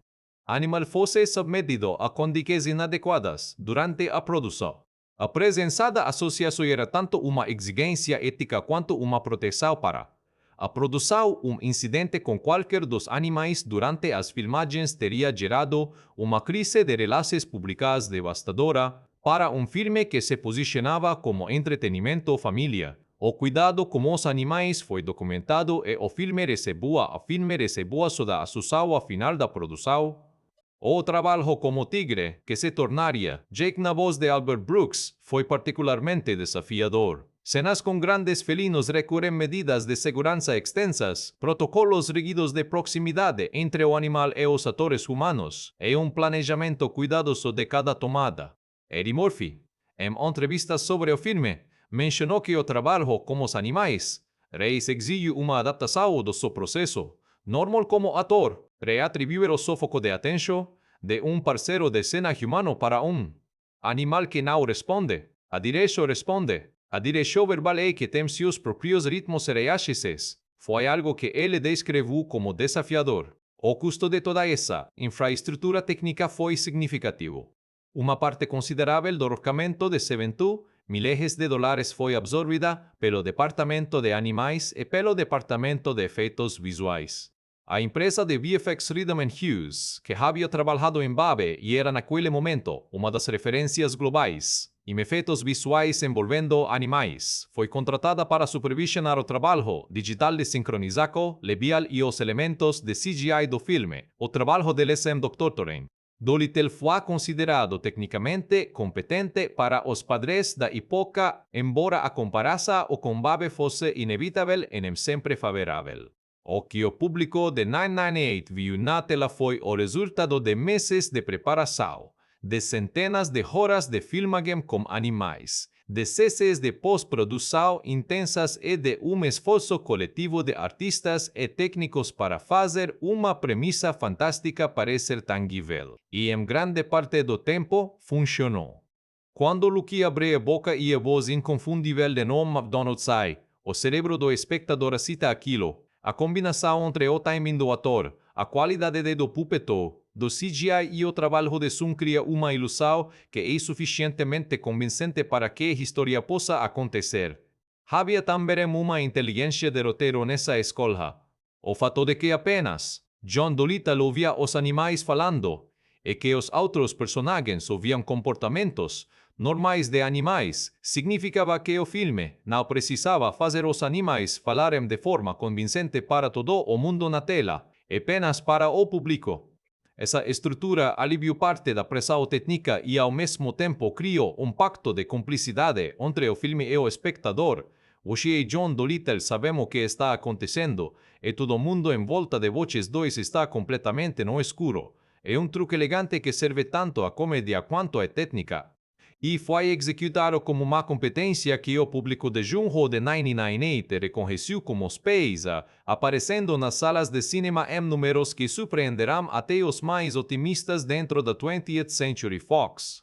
animal fosse submetido a condições inadequadas durante a produção. A presença da associação era tanto uma exigência ética quanto uma proteção para a produção. Incidente com qualquer dos animais durante as filmagens teria gerado uma crise de relações públicas devastadora para filme que se posicionava como entretenimento família. O cuidado com os animais foi documentado e o filme recebeu toda a sucesso ao final da produção. O trabalho como tigre, que se tornaria Jake na voz de Albert Brooks, foi particularmente desafiador. Cenas com grandes felinos requerem medidas de segurança extensas, protocolos rígidos de proximidade entre o animal e os atores humanos, e planejamento cuidadoso de cada tomada. Eddie Murphy, em entrevistas sobre o filme, mencionou que o trabalho com os animais reis exige uma adaptação do seu processo, normal como ator, reatribuir o foco de atenção de parceiro de cena humano para animal que não responde. A direção responde. A direção verbal é que tem seus próprios ritmos e reações. Foi algo que ele descreveu como desafiador. O custo de toda essa infraestrutura técnica foi significativo. Uma parte considerável do orçamento de $70 milhões foi absorvida pelo Departamento de Animais e pelo Departamento de Efeitos Visuais. A empresa de VFX Rhythm Hughes, que havia trabalhado em Babe e era naquele momento uma das referências globais em efeitos visuais envolvendo animais, foi contratada para supervisionar o trabalho digital de sincronização, labial e os elementos de CGI do filme, o trabalho de SM Dr. Torren. Dolittle foi considerado tecnicamente competente para os padrões da época, embora a comparação com Babe fosse inevitável e nem sempre favorável. O que o público de 998 viu na tela foi o resultado de meses de preparação, de centenas de horas de filmagem com animais, de sessões de pós-produção intensas e de esforço coletivo de artistas e técnicos para fazer uma premissa fantástica parecer tangível. E em grande parte do tempo, funcionou. Quando Lucky abre a boca e a voz inconfundível de Norm MacDonald sai, o cérebro do espectador cita aquilo. A combinação entre o timing do ator, a qualidade do puppet, do CGI e o trabalho de som cria uma ilusão que é suficientemente convincente para que a história possa acontecer. Havia também uma inteligência de roteiro nessa escolha. O fato de que apenas John Dolittle ouvia os animais falando e que os outros personagens ouviam comportamentos normais de animais significava que o filme não precisava fazer os animais falarem de forma convincente para todo o mundo na tela, apenas para o público. Essa estrutura aliviou parte da pressão técnica e ao mesmo tempo criou um pacto de cumplicidade entre o filme e o espectador. Hoje e John Dolittle sabemos o que está acontecendo e todo mundo em volta de Voces 2 está completamente no escuro. É um truque elegante que serve tanto a comédia quanto a técnica. E foi executado como uma competência que o público de junho de 1998 reconheceu como Space, aparecendo nas salas de cinema em números que surpreenderão até os mais otimistas dentro da 20th Century Fox.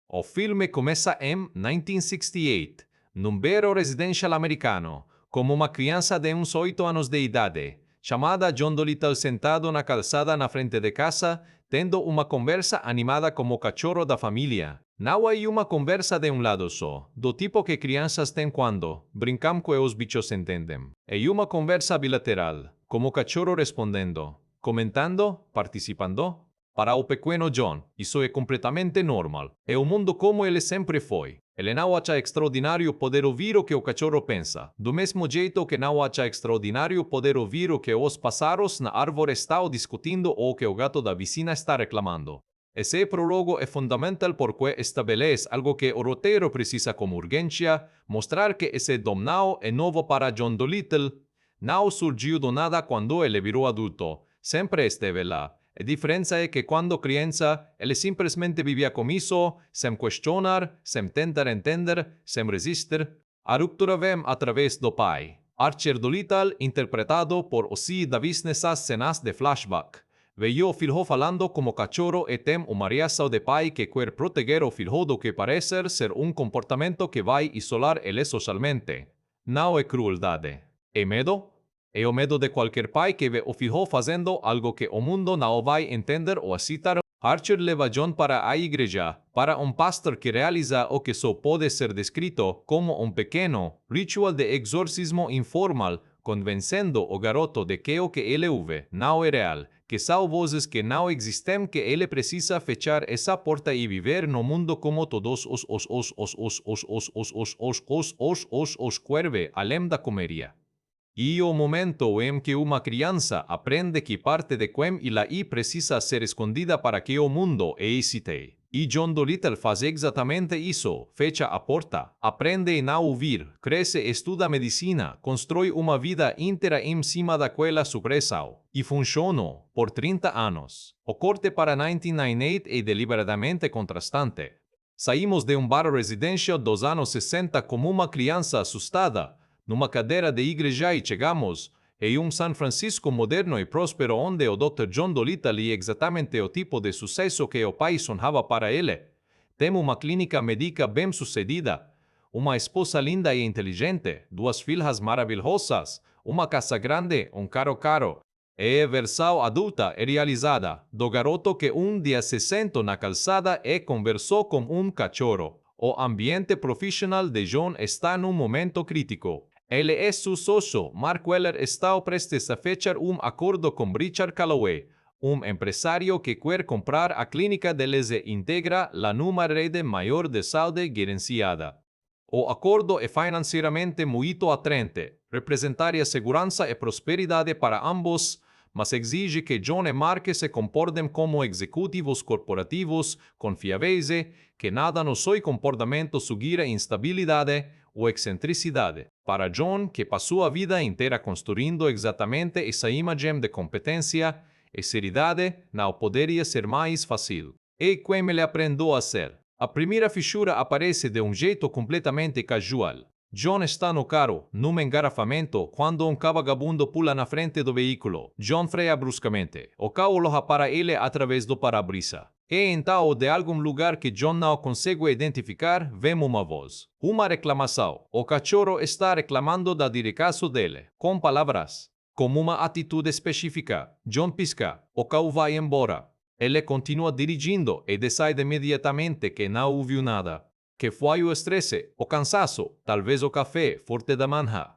O filme começa em 1968, num bairro residencial americano, como uma criança de uns 8 anos de idade, chamada John Dolittle sentado na calçada na frente de casa, tendo uma conversa animada como o cachorro da família. Não há uma conversa de um lado só, do tipo que crianças têm quando brincam que os bichos entendem. É uma conversa bilateral, como o cachorro respondendo, comentando, participando. Para o pequeno John, isso é completamente normal. É o mundo como ele sempre foi. Ele não acha extraordinário poder ouvir o que o cachorro pensa, do mesmo jeito que não acha extraordinário poder ouvir o que os pássaros na árvore estão discutindo ou que o gato da vizinha está reclamando. Esse prólogo é fundamental porque estabelece algo que o roteiro precisa com urgência, mostrar que esse domínio é novo para John Dolittle. Não surgiu do nada quando ele virou adulto, sempre esteve lá. A diferença é que quando criança, ele simplesmente vivia com isso, sem questionar, sem tentar entender, sem resistir. A ruptura vem através do pai, Archer Dolittle, interpretado por Ozzy Davis nessas cenas de flashback. Veio o filho falando como cachorro e tem uma reação de pai que quer proteger o filho do que parece ser um comportamento que vai isolar ele socialmente. Não é crueldade. É medo? É o medo de qualquer pai que vê o filho fazendo algo que o mundo não vai entender ou aceitar. Archer leva John para a igreja, para um pastor que realiza o que só pode ser descrito como um pequeno ritual de exorcismo informal, convencendo o garoto de que o que ele ouve não é real, que são vozes que não existem, que ele precisa fechar essa porta e viver no mundo como todos os querve, além da comédia. E o momento em que uma criança aprende que parte de quem ela é precisa ser escondida para que o mundo existe. E John Dolittle faz exatamente isso, fecha a porta, aprende a não ouvir, cresce, estuda medicina, constrói uma vida inteira em cima daquela supressão. E funcionou por 30 anos. O corte para 1998 é deliberadamente contrastante. Saímos de um bar residencial dos anos 60 como uma criança assustada, numa cadeira de igreja e chegamos em San Francisco moderno e próspero onde o Dr. John Dolittle é exatamente o tipo de sucesso que o pai sonhava para ele. Tem uma clínica médica bem sucedida, uma esposa linda e inteligente, 2 filhas maravilhosas, uma casa grande, carro caro. É a versão adulta e realizada do garoto que dia se sentou na calçada e conversou com cachorro. O ambiente profissional de John está num momento crítico. Ele e seu sócio, Mark Weller, estão prestes a fechar acordo com Richard Calloway, empresário que quer comprar a clínica deles e integra numa rede maior de saúde gerenciada. O acordo é financeiramente muito atraente, representaria segurança e prosperidade para ambos, mas exige que John e Mark se comportem como executivos corporativos confiáveis, que nada no seu comportamento sugira instabilidade ou excentricidade. Para John, que passou a vida inteira construindo exatamente essa imagem de competência e seriedade, não poderia ser mais fácil. E como ele aprendeu a ser. A primeira fissura aparece de um jeito completamente casual. John está no carro, num engarrafamento, quando um vagabundo pula na frente do veículo. John freia bruscamente. O carro olha para ele através do para-brisa. E então, de algum lugar que John não consegue identificar, vem uma voz. Uma reclamação. O cachorro está reclamando da direção dele, com palavras. Com uma atitude específica. John pisca. O carro vai embora. Ele continua dirigindo e decide imediatamente que não ouviu nada. Que foi o estresse, o cansaço, talvez o café forte da manhã.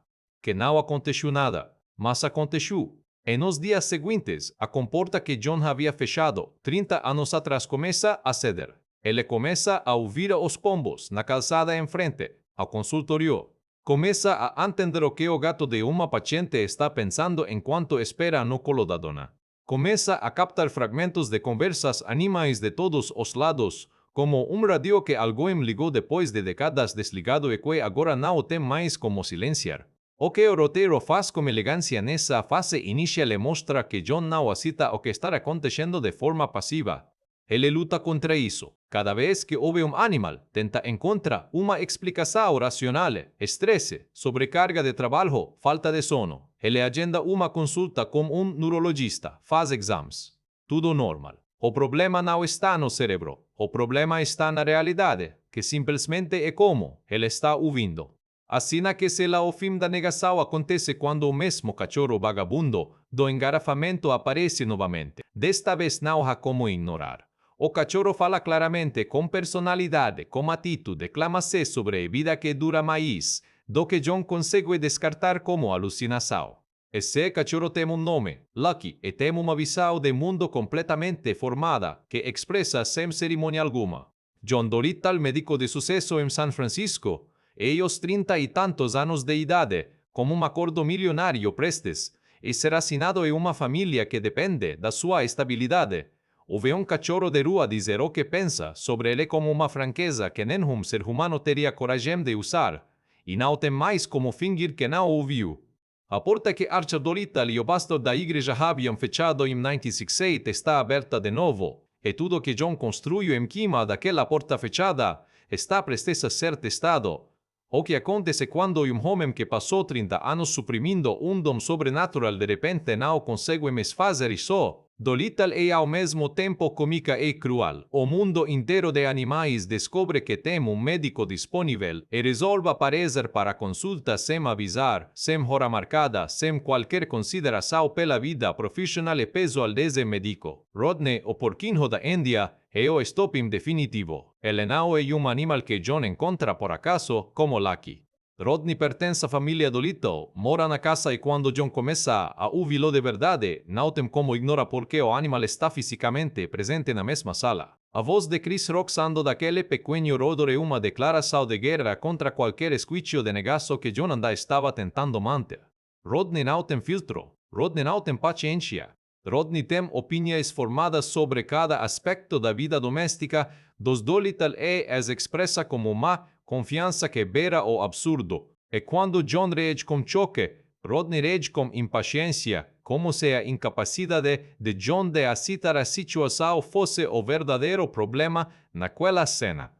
Que não aconteceu nada, mas aconteceu. E nos dias seguintes, a comporta que John havia fechado 30 anos atrás começa a ceder. Ele começa a ouvir os pombos na calçada em frente ao consultório. Começa a entender o que o gato de uma paciente está pensando enquanto espera no colo da dona. Começa a captar fragmentos de conversas animais de todos os lados, como um rádio que alguém ligou depois de décadas desligado e que agora não tem mais como silenciar. O que o roteiro faz com elegância nessa fase inicial e mostra que John não aceita o que está acontecendo de forma passiva. Ele luta contra isso. Cada vez que ouve um animal, tenta encontrar uma explicação racional, estresse, sobrecarga de trabalho, falta de sono. Ele agenda uma consulta com um neurologista, faz exames. Tudo normal. O problema não está no cérebro. O problema está na realidade, que simplesmente é como ele está ouvindo. Assim que se lá o fim da negação acontece quando o mesmo cachorro vagabundo do engarrafamento aparece novamente. Desta vez não há como ignorar. O cachorro fala claramente, com personalidade, com atitude, clama-se sobre a vida que dura mais do que John consegue descartar como alucinação. Esse cachorro tem um nome, Lucky, e tem uma visão de mundo completamente formada, que expressa sem cerimônia alguma. John Dolittle, médico de sucesso em San Francisco, e aos 30 e tantos anos de idade, com um acordo milionário prestes, e ser assinado em uma família que depende da sua estabilidade. Ouve um cachorro de rua dizer o que pensa sobre ele como uma franqueza que nenhum ser humano teria coragem de usar, e não tem mais como fingir que não ouviu. A porta que Archer Dolittle e o pastor da igreja haviam fechado em 1968 está aberta de novo, e tudo que John construiu em cima daquela porta fechada está prestes a ser testado. O que acontece quando um homem que passou 30 anos suprimindo um dom sobrenatural de repente não consegue mais fazer isso? Dolittle é ao mesmo tempo cômica e cruel. O mundo inteiro de animais descobre que tem um médico disponível e resolve aparecer para consulta sem avisar, sem hora marcada, sem qualquer consideração pela vida profissional e pessoal desse médico. Rodney, o porquinho da Índia, é o estopim definitivo. Ele não é um animal que John encontra por acaso como Lucky. Rodney pertence à família Dolittle, mora na casa e quando John começa a ouvi-lo de verdade, não tem como ignorar porque o animal está fisicamente presente na mesma sala. A voz de Chris Rock saindo daquele pequeno rodor é uma declaração de guerra contra qualquer escuicho de negaço que John ainda estava tentando manter. Rodney não tem filtro. Rodney não tem paciência. Rodney tem opiniões formadas sobre cada aspecto da vida doméstica dos Dolittle e as expressa como uma confiança que beira o absurdo. E quando John reage com choque, Rodney reage com impaciência, como se a incapacidade de John de aceitar a situação fosse o verdadeiro problema naquela cena.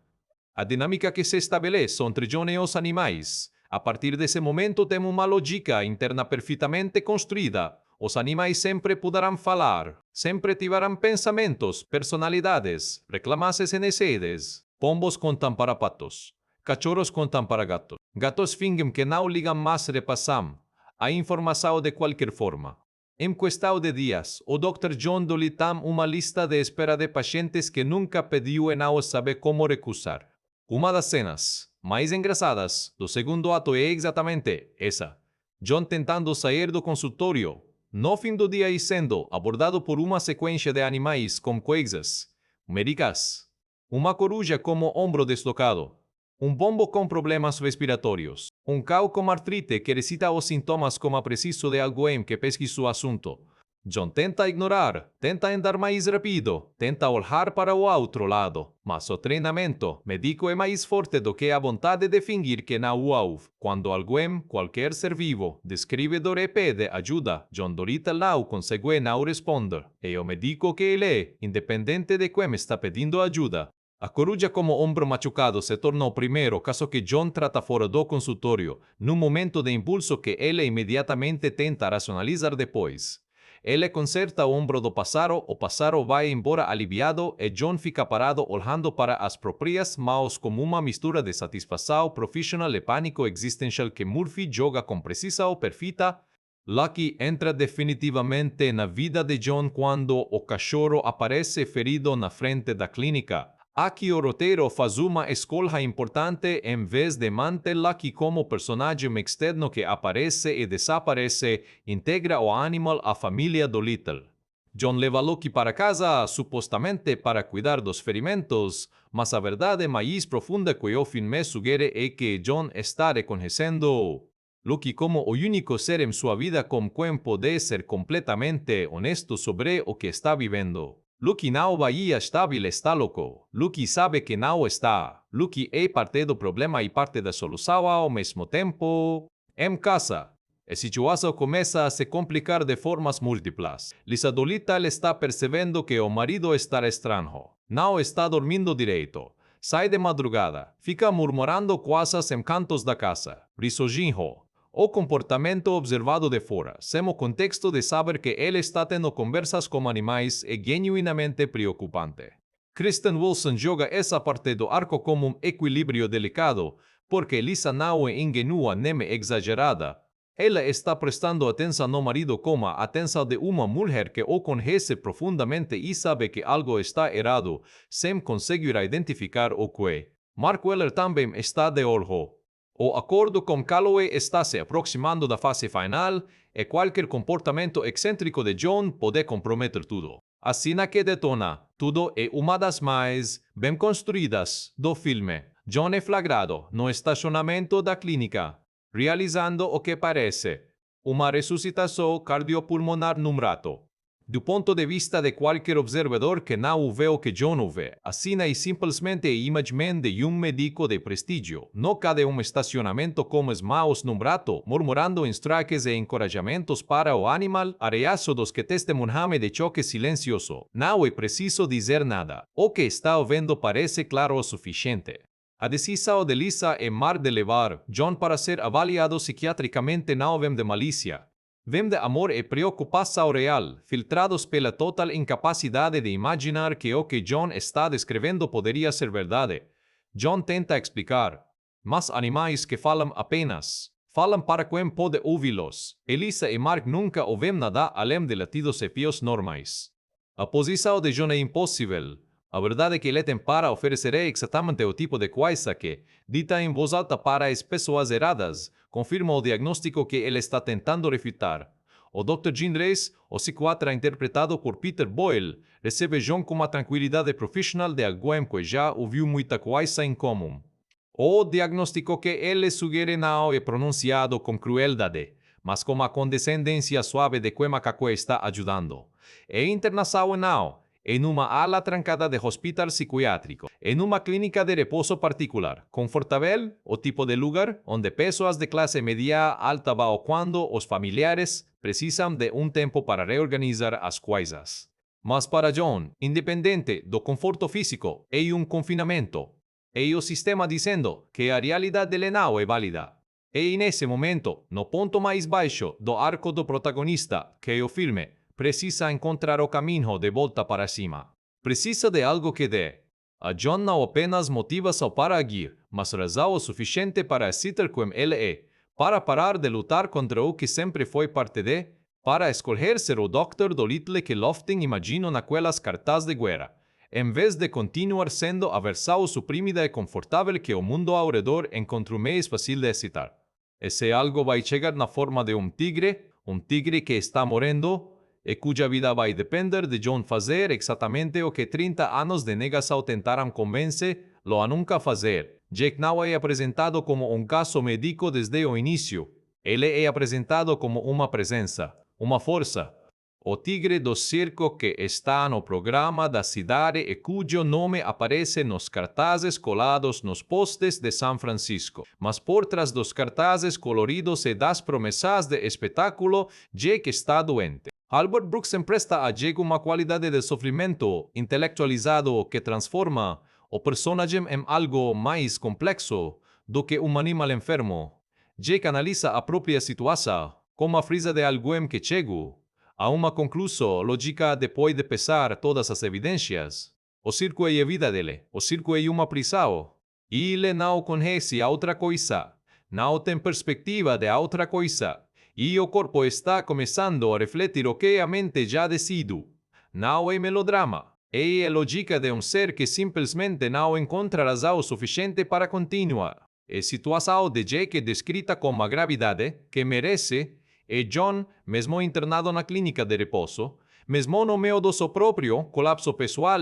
A dinâmica que se estabelece entre John e os animais, a partir desse momento tem uma lógica interna perfeitamente construída. Os animais sempre poderão falar, sempre tiverão pensamentos, personalidades, reclamases e necessidades. Pombos contam para patos. Cachorros contam para gatos. Gatos fingem que não ligam mas repassam a informação de qualquer forma. Em questão de dias, o Dr. John Dolittle uma lista de espera de pacientes que nunca pediu e não sabe como recusar. Uma das cenas mais engraçadas do segundo ato é exatamente essa. John tentando sair do consultório, no fim do dia e sendo abordado por uma sequência de animais com coisas médicas. Uma coruja com o ombro deslocado. Um pombo com problemas respiratórios. Um cão com artrite que recita os sintomas como preciso de alguém que pesquisa o assunto. John tenta ignorar, tenta andar mais rápido, tenta olhar para o outro lado, mas o treinamento médico é mais forte do que a vontade de fingir que não o ouve. Quando alguém, qualquer ser vivo, descreve dor e pede ajuda, John Dolittle não consegue não responder. É o médico que ele é, independente de quem está pedindo ajuda. A coruja como ombro machucado se torna o primeiro caso que John trata fora do consultório, num momento de impulso que ele imediatamente tenta racionalizar depois. Ele conserta o ombro do pássaro vai embora aliviado e John fica parado olhando para as próprias mãos como uma mistura de satisfação profissional e pânico existencial que Murphy joga com precisão perfeita. Lucky entra definitivamente na vida de John quando o cachorro aparece ferido na frente da clínica. Aqui o roteiro faz uma escolha importante em vez de manter Lucky como personagem externo que aparece e desaparece, integra o animal à família do Little. John leva Lucky para casa, supostamente para cuidar dos ferimentos, mas a verdade mais profunda que o filme sugere é que John está reconhecendo Lucky como o único ser em sua vida com quem pode ser completamente honesto sobre o que está vivendo. Lucky não vai estar louco. Lucky sabe que não está. Lucky é parte do problema e parte da solução ao mesmo tempo. Em casa, a situação começa a se complicar de formas múltiplas. Lisa Dolittle está percebendo que o marido está estranho. Não está dormindo direito. Sai de madrugada. Fica murmurando coisas em cantos da casa. Risojinho. O comportamento observado de fora, sem o contexto de saber que ele está tendo conversas com animais, é genuinamente preocupante. Kristen Wilson joga essa parte do arco como um equilíbrio delicado, porque Lisa não é ingênua nem exagerada. Ela está prestando atenção no marido como a atenção de uma mulher que o conhece profundamente e sabe que algo está errado, sem conseguir identificar o que. Mark Weller também está de olho. O acordo com Calloway está se aproximando da fase final e qualquer comportamento excêntrico de John pode comprometer tudo. A cena que detona tudo é uma das mais bem construídas do filme. John é flagrado no estacionamento da clínica, realizando o que parece uma ressuscitação cardiopulmonar num rato. Do ponto de vista de qualquer observador que não vê o que John vê, a cena é simplesmente a imagem de um médico de prestígio. No cada um estacionamento com as mãos num rato, murmurando instruções e encorajamentos para o animal, areaço dos que testemunham de choque silencioso. Não é preciso dizer nada. O que está ouvindo parece claro o suficiente. A decisão de Lisa e Mark de levar John para ser avaliado psiquiatricamente não vem de malícia. Vem de amor e preocupação real, filtrados pela total incapacidade de imaginar que o que John está descrevendo poderia ser verdade. John tenta explicar, mas animais que falam apenas falam para quem pode ouvi-los. Lisa e Mark nunca ouvem nada além de latidos e pios normais. A posição de John é impossível. A verdade é que ele tem para oferecer exatamente o tipo de coisa que, dita em voz alta para as pessoas erradas, confirma o diagnóstico que ele está tentando refutar. O Dr. Gene Reis, o psiquiatra interpretado por Peter Boyle, recebe John com uma tranquilidade profissional de alguém que já ouviu muita coisa em comum. O diagnóstico que ele sugere não é pronunciado com crueldade, mas com uma condescendência suave de quem macaco está ajudando. É internação não. Em uma ala trancada de hospital psiquiátrico, em uma clínica de repouso particular, confortável, o tipo de lugar onde pessoas de classe média alta vão quando os familiares precisam de um tempo para reorganizar as coisas. Mas para John, independente do conforto físico, é um confinamento. É o sistema dizendo que a realidade dele não é válida. E nesse momento, no ponto mais baixo do arco do protagonista, que é o filme, precisa encontrar o caminho de volta para cima. Precisa de algo que dê. A John não apenas motivação para agir, mas razão o suficiente para ser como ele é, para parar de lutar contra o que sempre foi parte de, para escolher ser o Dr. Dolittle que Lofting imaginou naquelas cartas de guerra, em vez de continuar sendo a versão suprimida e confortável que o mundo ao redor encontrou mais fácil de excitar. Esse algo vai chegar na forma de um tigre que está morrendo, e cuja vida vai depender de John fazer exatamente o que 30 anos de negação tentaram convencer-lo a nunca fazer. Jake não é apresentado como um caso médico desde o início. Ele é apresentado como uma presença, uma força. O tigre do circo que está no programa da cidade e cujo nome aparece nos cartazes colados nos postes de São Francisco. Mas por trás dos cartazes coloridos e das promessas de espetáculo, Jake está doente. Albert Brooks empresta a Jake uma qualidade de sofrimento intelectualizado que transforma O personagem é algo mais complexo do que um animal enfermo. Jake analisa a própria situação, como a frisa de alguém que chegou a uma conclusão lógica depois de pesar todas as evidências. O circo é a vida dele, o circo é uma prisão. E ele não conhece a outra coisa, não tem perspectiva de outra coisa. E o corpo está começando a refletir o que a mente já decidiu. Não é melodrama. É a lógica de um ser que simplesmente não encontra razão suficiente para continuar. A situação de Jake é descrita com uma gravidade que merece, e John, mesmo internado na clínica de repouso, mesmo no meio do seu próprio colapso pessoal,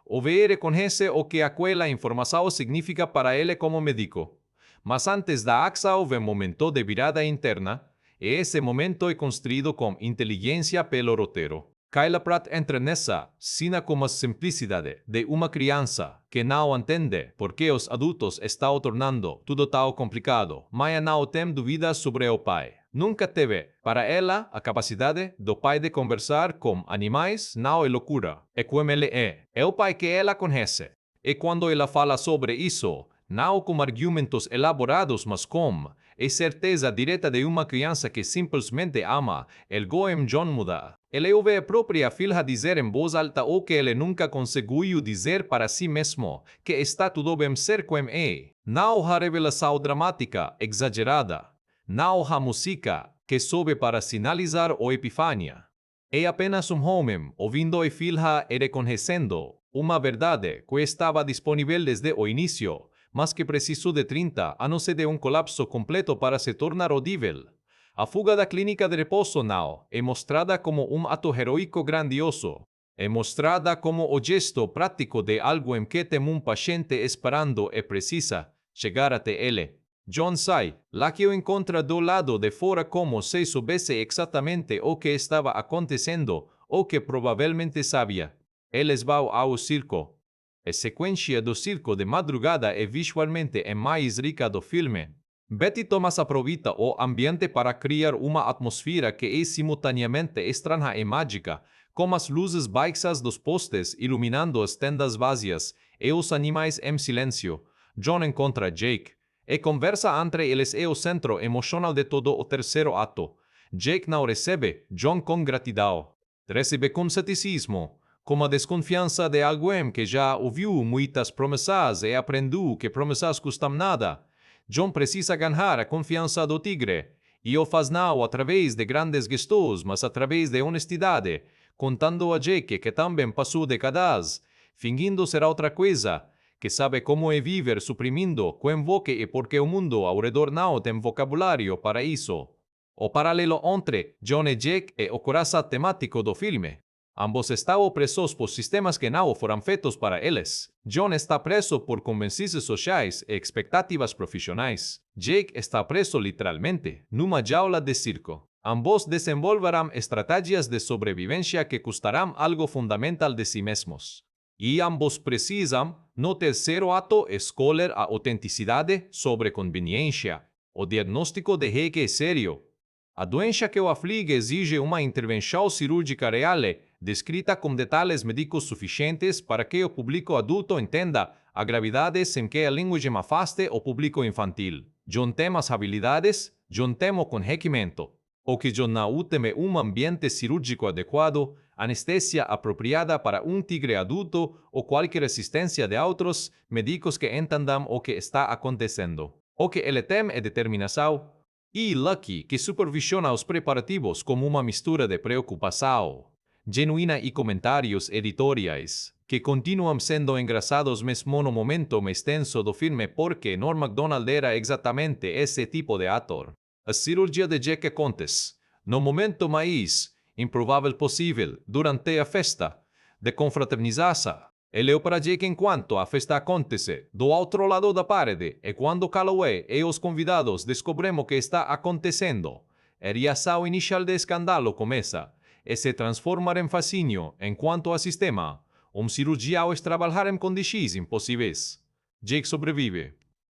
ouve e reconhece o que aquela informação significa para ele como médico. Mas antes da acção vem um momento de virada interna, e esse momento é construído com inteligência pelo roteiro. Kyla Pratt entra nessa cena com a simplicidade de uma criança que não entende por que os adultos estão tornando tudo tão complicado, mas não tem dúvidas sobre o pai. Nunca teve, para ela, a capacidade do pai de conversar com animais não é loucura. É como ele é. É o pai que ela conhece. E quando ela fala sobre isso, não com argumentos elaborados, mas com a certeza direta de uma criança que simplesmente ama, el goem John muda. Ele ouve a própria filha dizer em voz alta o que ele nunca conseguiu dizer para si mesmo, que está tudo bem ser como é. Não a revelação dramática, exagerada. Não a música que sobe para sinalizar a epifania. É apenas um homem ouvindo a filha e reconhecendo uma verdade que estava disponível desde o início, mas que precisou de 30 anos de um colapso completo para se tornar audível. A fuga da clínica de repouso não é mostrada como um ato heroico grandioso. É mostrada como o gesto prático de algo em que tem um paciente esperando e precisa chegar até ele. John sai, lá que o encontra do lado de fora como se soubesse exatamente o que estava acontecendo, ou que provavelmente sabia. Eles vão ao circo. A sequência do circo de madrugada é visualmente a mais rica do filme. Betty Thomas aproveita o ambiente para criar uma atmosfera que é simultaneamente estranha e mágica, com as luzes baixas dos postes iluminando as tendas vazias e os animais em silêncio. John encontra Jake. A conversa entre eles é o centro emocional de todo o terceiro ato. Jake não recebe John com gratidão. Recebe com ceticismo, com a desconfiança de alguém que já ouviu muitas promessas e aprendeu que promessas custam nada. John precisa ganhar a confiança do tigre, e o faz não através de grandes gestos, mas através de honestidade, contando a Jake que também passou décadas, fingindo ser outra coisa, que sabe como é viver suprimindo com o que e porque o mundo ao redor não tem vocabulário para isso. O paralelo entre John e Jake é o coração temático do filme. Ambos estão presos por sistemas que não foram feitos para eles. John está preso por convenções sociais e expectativas profissionais. Jake está preso literalmente, numa jaula de circo. Ambos desenvolverão estratégias de sobrevivência que custarão algo fundamental de si mesmos. E ambos precisam, no terceiro ato, escolher a autenticidade sobre conveniência. O diagnóstico de Jake é sério. A doença que o aflige exige uma intervenção cirúrgica real, descrita com detalhes médicos suficientes para que o público adulto entenda a gravidade sem que a linguagem afaste o público infantil. John tem as habilidades, John tem o conhecimento. O que John não tem um ambiente cirúrgico adequado, anestesia apropriada para um tigre adulto ou qualquer assistência de outros médicos que entendam o que está acontecendo. O que ele tem é determinação. E Lucky, que supervisiona os preparativos como uma mistura de preocupação genuína e comentários editoriais, que continuam sendo engraçados mesmo no momento mais tenso do filme porque Norm Macdonald era exatamente esse tipo de ator. A cirurgia de Jake acontece, no momento mais improvável possível, durante a festa de confraternização. Ele para Jake enquanto a festa acontece do outro lado da parede e quando Calloway e os convidados descobrem o que está acontecendo, a reação inicial de escândalo começa e se transforma em fascínio enquanto assistema cirurgião trabalhar em condições impossíveis. Jake sobrevive.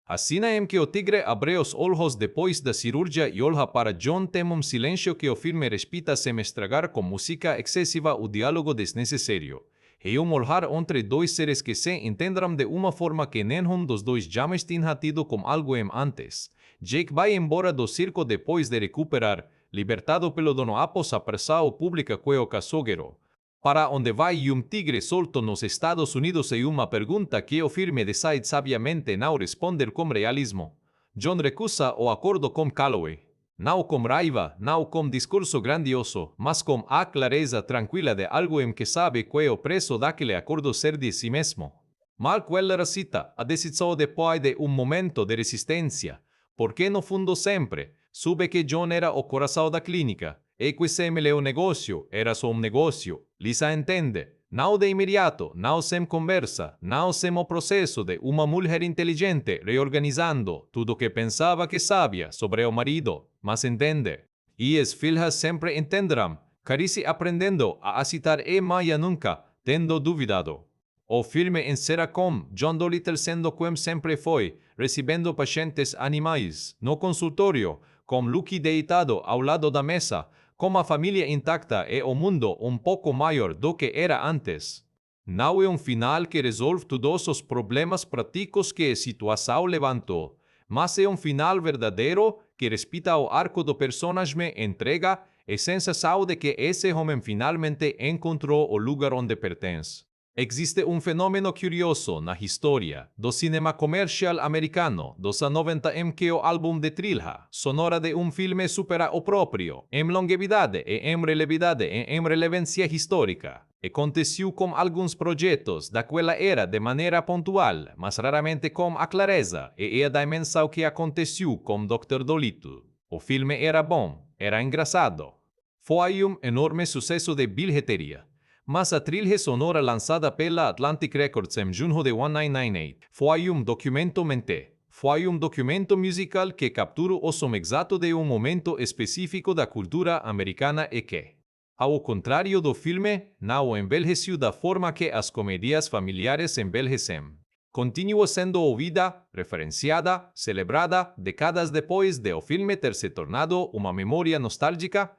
A cena em que o tigre abre os olhos depois da cirurgia e olha para John tem silêncio que o filme respeita sem estragar com música excessiva ou diálogo desnecessário. É um olhar entre dois seres que se entenderam de uma forma que nenhum dos dois jamais tinha tido com alguém antes. Jake vai embora do circo depois de recuperar, libertado pelo dono após a pressão pública que o açougueiro. Para onde vai tigre solto nos Estados Unidos e uma pergunta que o firme decide sabiamente não responder com realismo. John recusa o acordo com Calloway. Não com raiva, não com discurso grandioso, mas com a clareza tranquila de alguém que sabe que o preço daquele acordo ser de si mesmo. Mark Weller cita a decisão depois de momento de resistência, porque no fundo sempre soube que John era o coração da clínica, e que se o negócio era só negócio. Lisa entende. Não de imediato, não sem conversa, não sem o processo de uma mulher inteligente reorganizando tudo que pensava que sabia sobre o marido, mas entende. E as filhas sempre entenderão, Carice aprendendo a aceitar e Maya nunca, tendo duvidado. O filme encerra com John Dolittle sendo como sempre foi, recebendo pacientes animais no consultório, com Lucky deitado ao lado da mesa, com a família intacta e o mundo pouco maior do que era antes. Não é final que resolve todos os problemas práticos que a situação levantou, mas é final verdadeiro que respeita o arco do personagem, entrega a sensação de que esse homem finalmente encontrou o lugar onde pertence. Existe fenômeno curioso na história do cinema comercial americano dos 90 em que o álbum de trilha sonora de filme supera o próprio em longevidade e em relevidade e em relevância histórica. Aconteceu com alguns projetos daquela era de maneira pontual, mas raramente com a clareza e a dimensão que aconteceu com Dr. Dolittle. O filme era bom, era engraçado. Foi enorme sucesso de bilheteria. Mas a trilha sonora lançada pela Atlantic Records em junho de 1998 foi documento mente. Foi documento musical que capturou o som exato de momento específico da cultura americana e que, ao contrário do filme, não envelheceu da forma que as comédias familiares envelhecem. Continua sendo ouvida, referenciada, celebrada décadas depois de o filme ter se tornado uma memória nostálgica.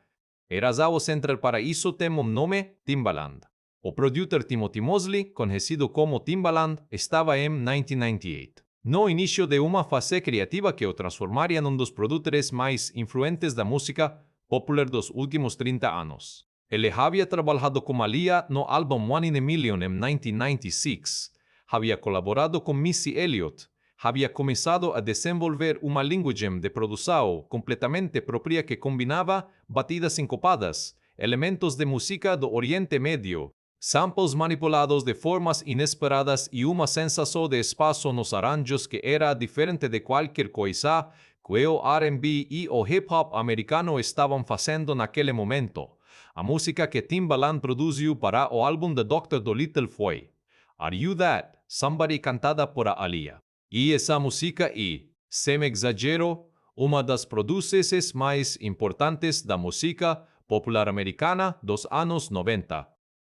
A razão central para isso tem nome Timbaland. O produtor Timothy Mosley, conhecido como Timbaland, estava em 1998. No início de uma fase criativa que o transformaria em dos produtores mais influentes da música popular dos últimos 30 anos. Ele havia trabalhado com Aaliyah no álbum One in a Million em 1996. Havia colaborado com Missy Elliott. Havia começado a desenvolver uma linguagem de produção completamente própria que combinava batidas sincopadas, elementos de música do Oriente Médio, samples manipulados de formas inesperadas e uma sensação de espaço nos arranjos que era diferente de qualquer coisa que o R&B e o hip-hop americano estavam fazendo naquele momento. A música que Timbaland produziu para o álbum de Dr. Dolittle foi Are You That? Somebody cantada por Aaliyah. E essa música é, sem exagero, uma das produções mais importantes da música popular americana dos anos 90.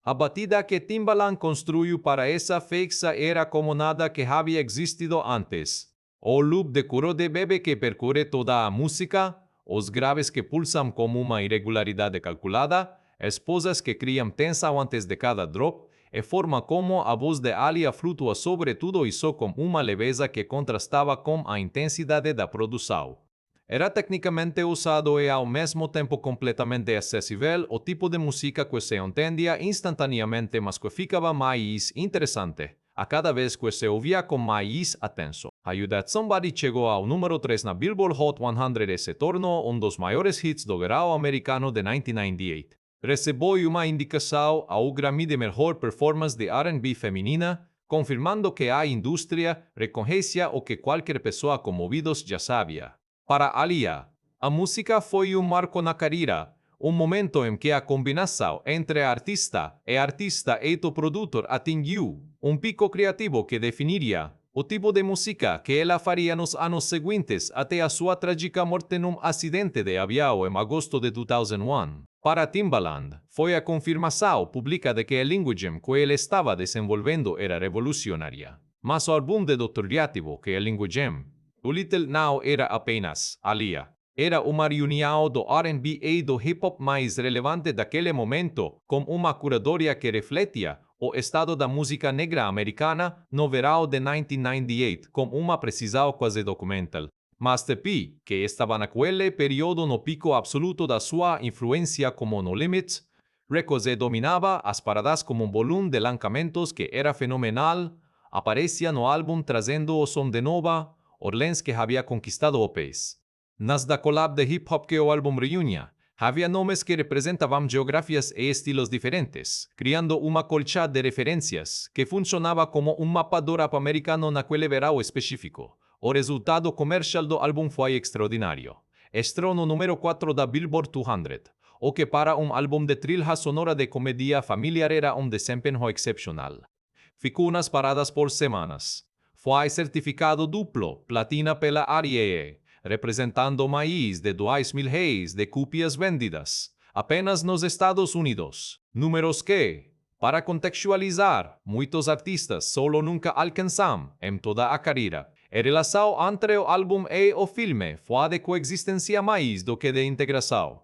A batida que Timbaland construiu para essa faixa era como nada que havia existido antes. O loop de coro de bebê que percorre toda a música, os graves que pulsam como uma irregularidade calculada, esposas que criam tensão antes de cada drop, e forma como a voz de Aaliyah flutua sobre tudo isso com uma leveza que contrastava com a intensidade da produção. Era tecnicamente usado e ao mesmo tempo completamente acessível o tipo de música que se entendia instantaneamente mas que ficava mais interessante a cada vez que se ouvia com mais atenção. Are You That Somebody chegou ao número 3 na Billboard Hot 100 e se tornou dos maiores hits do verão americano de 1998. Recebeu uma indicação ao Grammy de Melhor Performance de R&B Feminina, confirmando que a indústria reconhecia o que qualquer pessoa com ouvidos já sabia. Para Aaliyah, a música foi marco na carreira, momento em que a combinação entre artista e o produtor atingiu pico criativo que definiria o tipo de música que ela faria nos anos seguintes até a sua trágica morte num acidente de avião em agosto de 2001. Para Timbaland, foi a confirmação pública de que a linguagem que ele estava desenvolvendo era revolucionária. Mas o álbum de Dr. Creativo que a linguagem, Dolittle não era apenas Aaliyah. Era uma reunião do R&B e do hip-hop mais relevante daquele momento, com uma curadoria que refletia o estado da música negra americana no verão de 1998 com uma precisão quase documental. Master P, que estava naquele período no pico absoluto da sua influência como No Limits, Records dominava as paradas como um volume de lançamentos que era fenomenal, aparecia no álbum trazendo o som de Nova Orleans que havia conquistado o país. Nas da collab de hip hop que o álbum reunia, havia nomes que representavam geografias e estilos diferentes, criando uma colcha de referências que funcionava como um mapa do rap americano naquele verão específico. O resultado comercial do álbum foi extraordinário. Estrou no número 4 da Billboard 200, o que para um álbum de trilha sonora de comédia familiar era um desempenho excepcional. Ficou nas paradas por semanas. Foi certificado duplo, platina pela RIAA, representando mais de 2.000 reis de cópias vendidas, apenas nos Estados Unidos. Números que, para contextualizar, muitos artistas solo nunca alcançam em toda a carreira. A relação entre o álbum e o filme foi de coexistência mais do que de integração.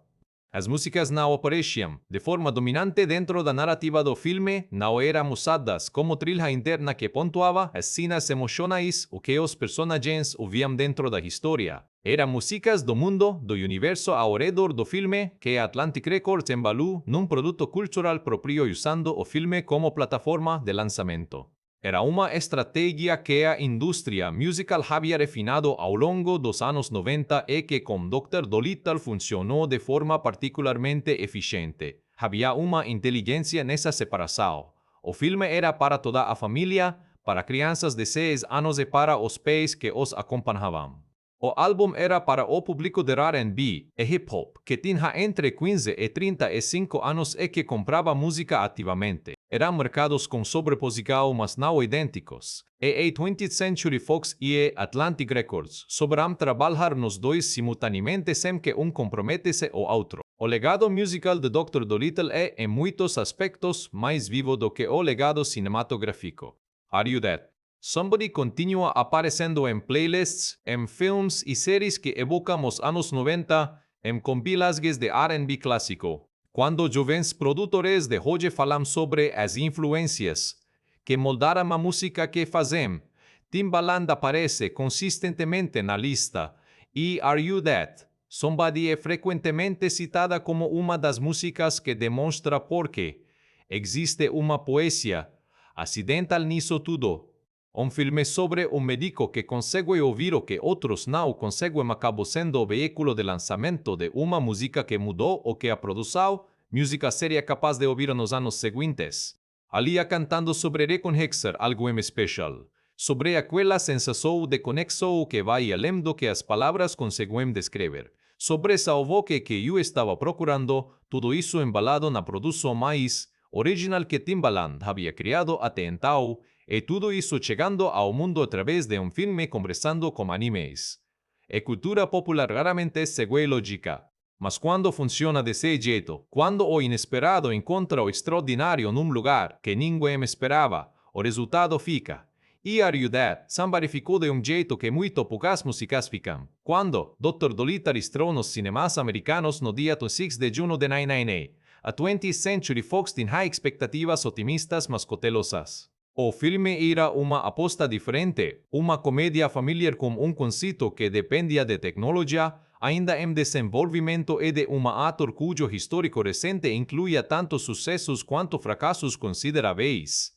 As músicas não apareciam de forma dominante dentro da narrativa do filme, não eram usadas como trilha interna que pontuava as cenas emocionais o que os personagens ouviam dentro da história. Eram músicas do mundo, do universo ao redor do filme que Atlantic Records embalou num produto cultural próprio usando o filme como plataforma de lançamento. Era uma estratégia que a indústria musical havia refinado ao longo dos anos 90 e que com Dr. Dolittle funcionou de forma particularmente eficiente. Havia uma inteligência nessa separação. O filme era para toda a família, para crianças de 6 anos e para os pais que os acompanhavam. O álbum era para o público de R&B e hip-hop, que tinha entre 15 e 35 anos e que comprava música ativamente. Eram mercados com sobreposição mas não idênticos. E a 20th Century Fox e a Atlantic Records souberam trabalhar nos dois simultaneamente sem que um comprometesse o outro. O legado musical de Dr. Dolittle é, em muitos aspectos, mais vivo do que o legado cinematográfico. Are You Dead? Somebody continua aparecendo em playlists, em filmes e séries que evocam os anos 90, em compilagens de R&B clássico. Quando jovens produtores de hoje falam sobre as influências que moldaram a música que fazem, Timbaland aparece consistentemente na lista e Are You That? Somebody é frequentemente citada como uma das músicas que demonstra por que existe uma poesia acidental nisso tudo. Um filme sobre um médico que consegue ouvir o que outros não conseguem acabou sendo o veículo de lançamento de uma música que mudou o que a produção, música seria capaz de ouvir nos anos seguintes. Alia cantando sobre reconhecer algo em especial, sobre aquela sensação de conexão que vai além do que as palavras conseguem descrever, sobre essa voz que eu estava procurando, tudo isso embalado na produção mais original que Timbaland havia criado até então, e tudo isso chegando ao mundo através de um filme conversando com animes. A cultura popular raramente segue lógica, mas quando funciona desse jeito, quando o inesperado encontra o extraordinário num lugar que ninguém esperava, o resultado fica. E Are You That? Somebody ficou de um jeito que muito poucas músicas ficam. Quando Dr. Dolittle estreou nos cinemas americanos no dia 26 de junho de 1998, a 20th Century Fox tinha expectativas otimistas mas cautelosas. O filme era uma aposta diferente, uma comédia familiar com um conceito que dependia de tecnologia, ainda em desenvolvimento e de um ator cujo histórico recente incluía tanto sucessos quanto fracassos consideráveis.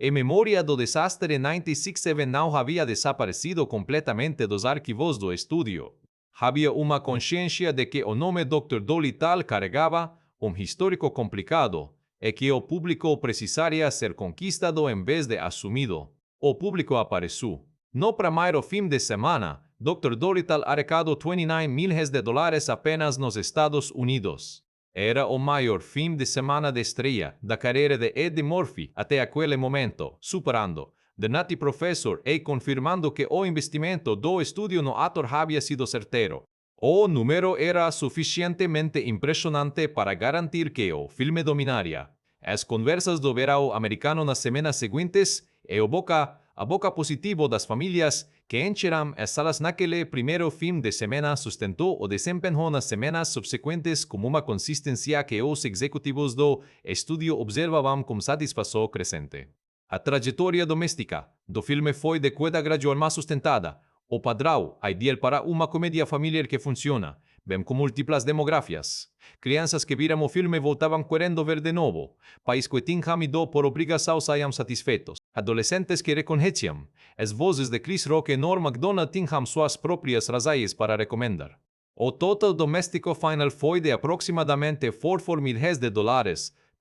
A memória do desastre 96 não havia desaparecido completamente dos arquivos do estúdio. Havia uma consciência de que o nome Dr. Dolittle carregava um histórico complicado, e que o público precisaria ser conquistado em vez de assumido. O público apareceu. No primeiro fim de semana, Dr. Dolittle arrecadou $29.000 apenas nos Estados Unidos. Era o maior fim de semana de estreia da carreira de Eddie Murphy até aquele momento, superando The Nutty Professor e confirmando que o investimento do estúdio no ator havia sido certeiro. O número era suficientemente impressionante para garantir que o filme dominaria as conversas do verão americano nas semanas seguintes e evoca A boca positivo das famílias que encheram as salas naquele primeiro fim de semana sustentou o desempenho nas semanas subsequentes com uma consistência que os executivos do estúdio observavam com satisfação crescente. A trajetória doméstica do filme foi de queda gradual mais sustentada. O padrão ideal para uma comédia familiar que funciona, bem com múltiplas demografias. Crianças que viram o filme voltavam querendo ver de novo. Pais que tinham ido por obrigação saiam satisfeitos. Adolescentes que reconheciam as vozes de Chris Rock e Norm Macdonald tinham suas próprias razões para recomendar. O total doméstico final foi de aproximadamente $4 mil,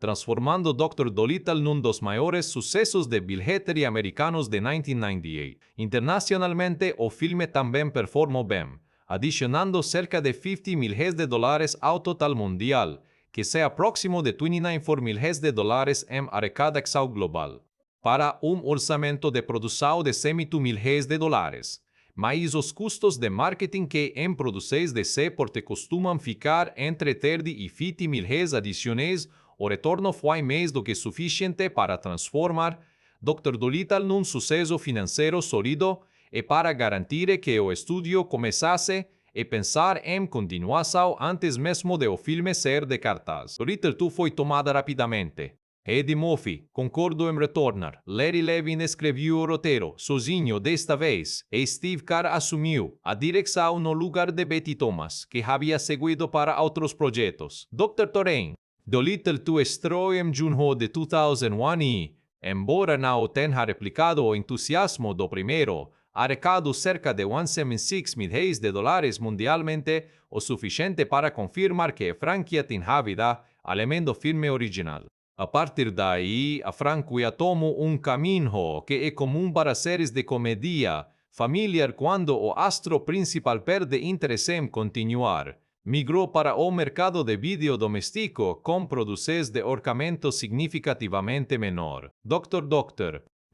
transformando Dr. Dolittle num dos maiores sucessos de bilheteria americanos de 1998. Internacionalmente, o filme também performou bem, adicionando cerca de $50 mil ao total mundial, que se aproximou de $29 mil em arrecadação global, para orçamento de produção de $100 mil. Mas os custos de marketing que em produções de C-porte costumam ficar entre 30 e $50 mil adicionais, o retorno foi mais do que suficiente para transformar Dr. Dolittle num sucesso financeiro sólido e para garantir que o estúdio começasse a pensar em continuação antes mesmo de o filme ser de cartaz. Dolittle foi tomada rapidamente. Eddie Murphy concordou em retornar. Larry Levin escreveu o roteiro sozinho desta vez e Steve Carr assumiu a direção no lugar de Betty Thomas, que havia seguido para outros projetos. Dr. Torrain Dolittle estreou em junho de 2001 e, embora não tenha replicado o entusiasmo do primeiro, arrecadou cerca de $176 mil mundialmente, o suficiente para confirmar que a franquia tinha vida, além do filme original. A partir daí, a franquia tomou um caminho que é comum para séries de comédia familiar quando o astro principal perde interesse em continuar. Migrou para o mercado de vídeo doméstico com produções de orçamento significativamente menor. Dr.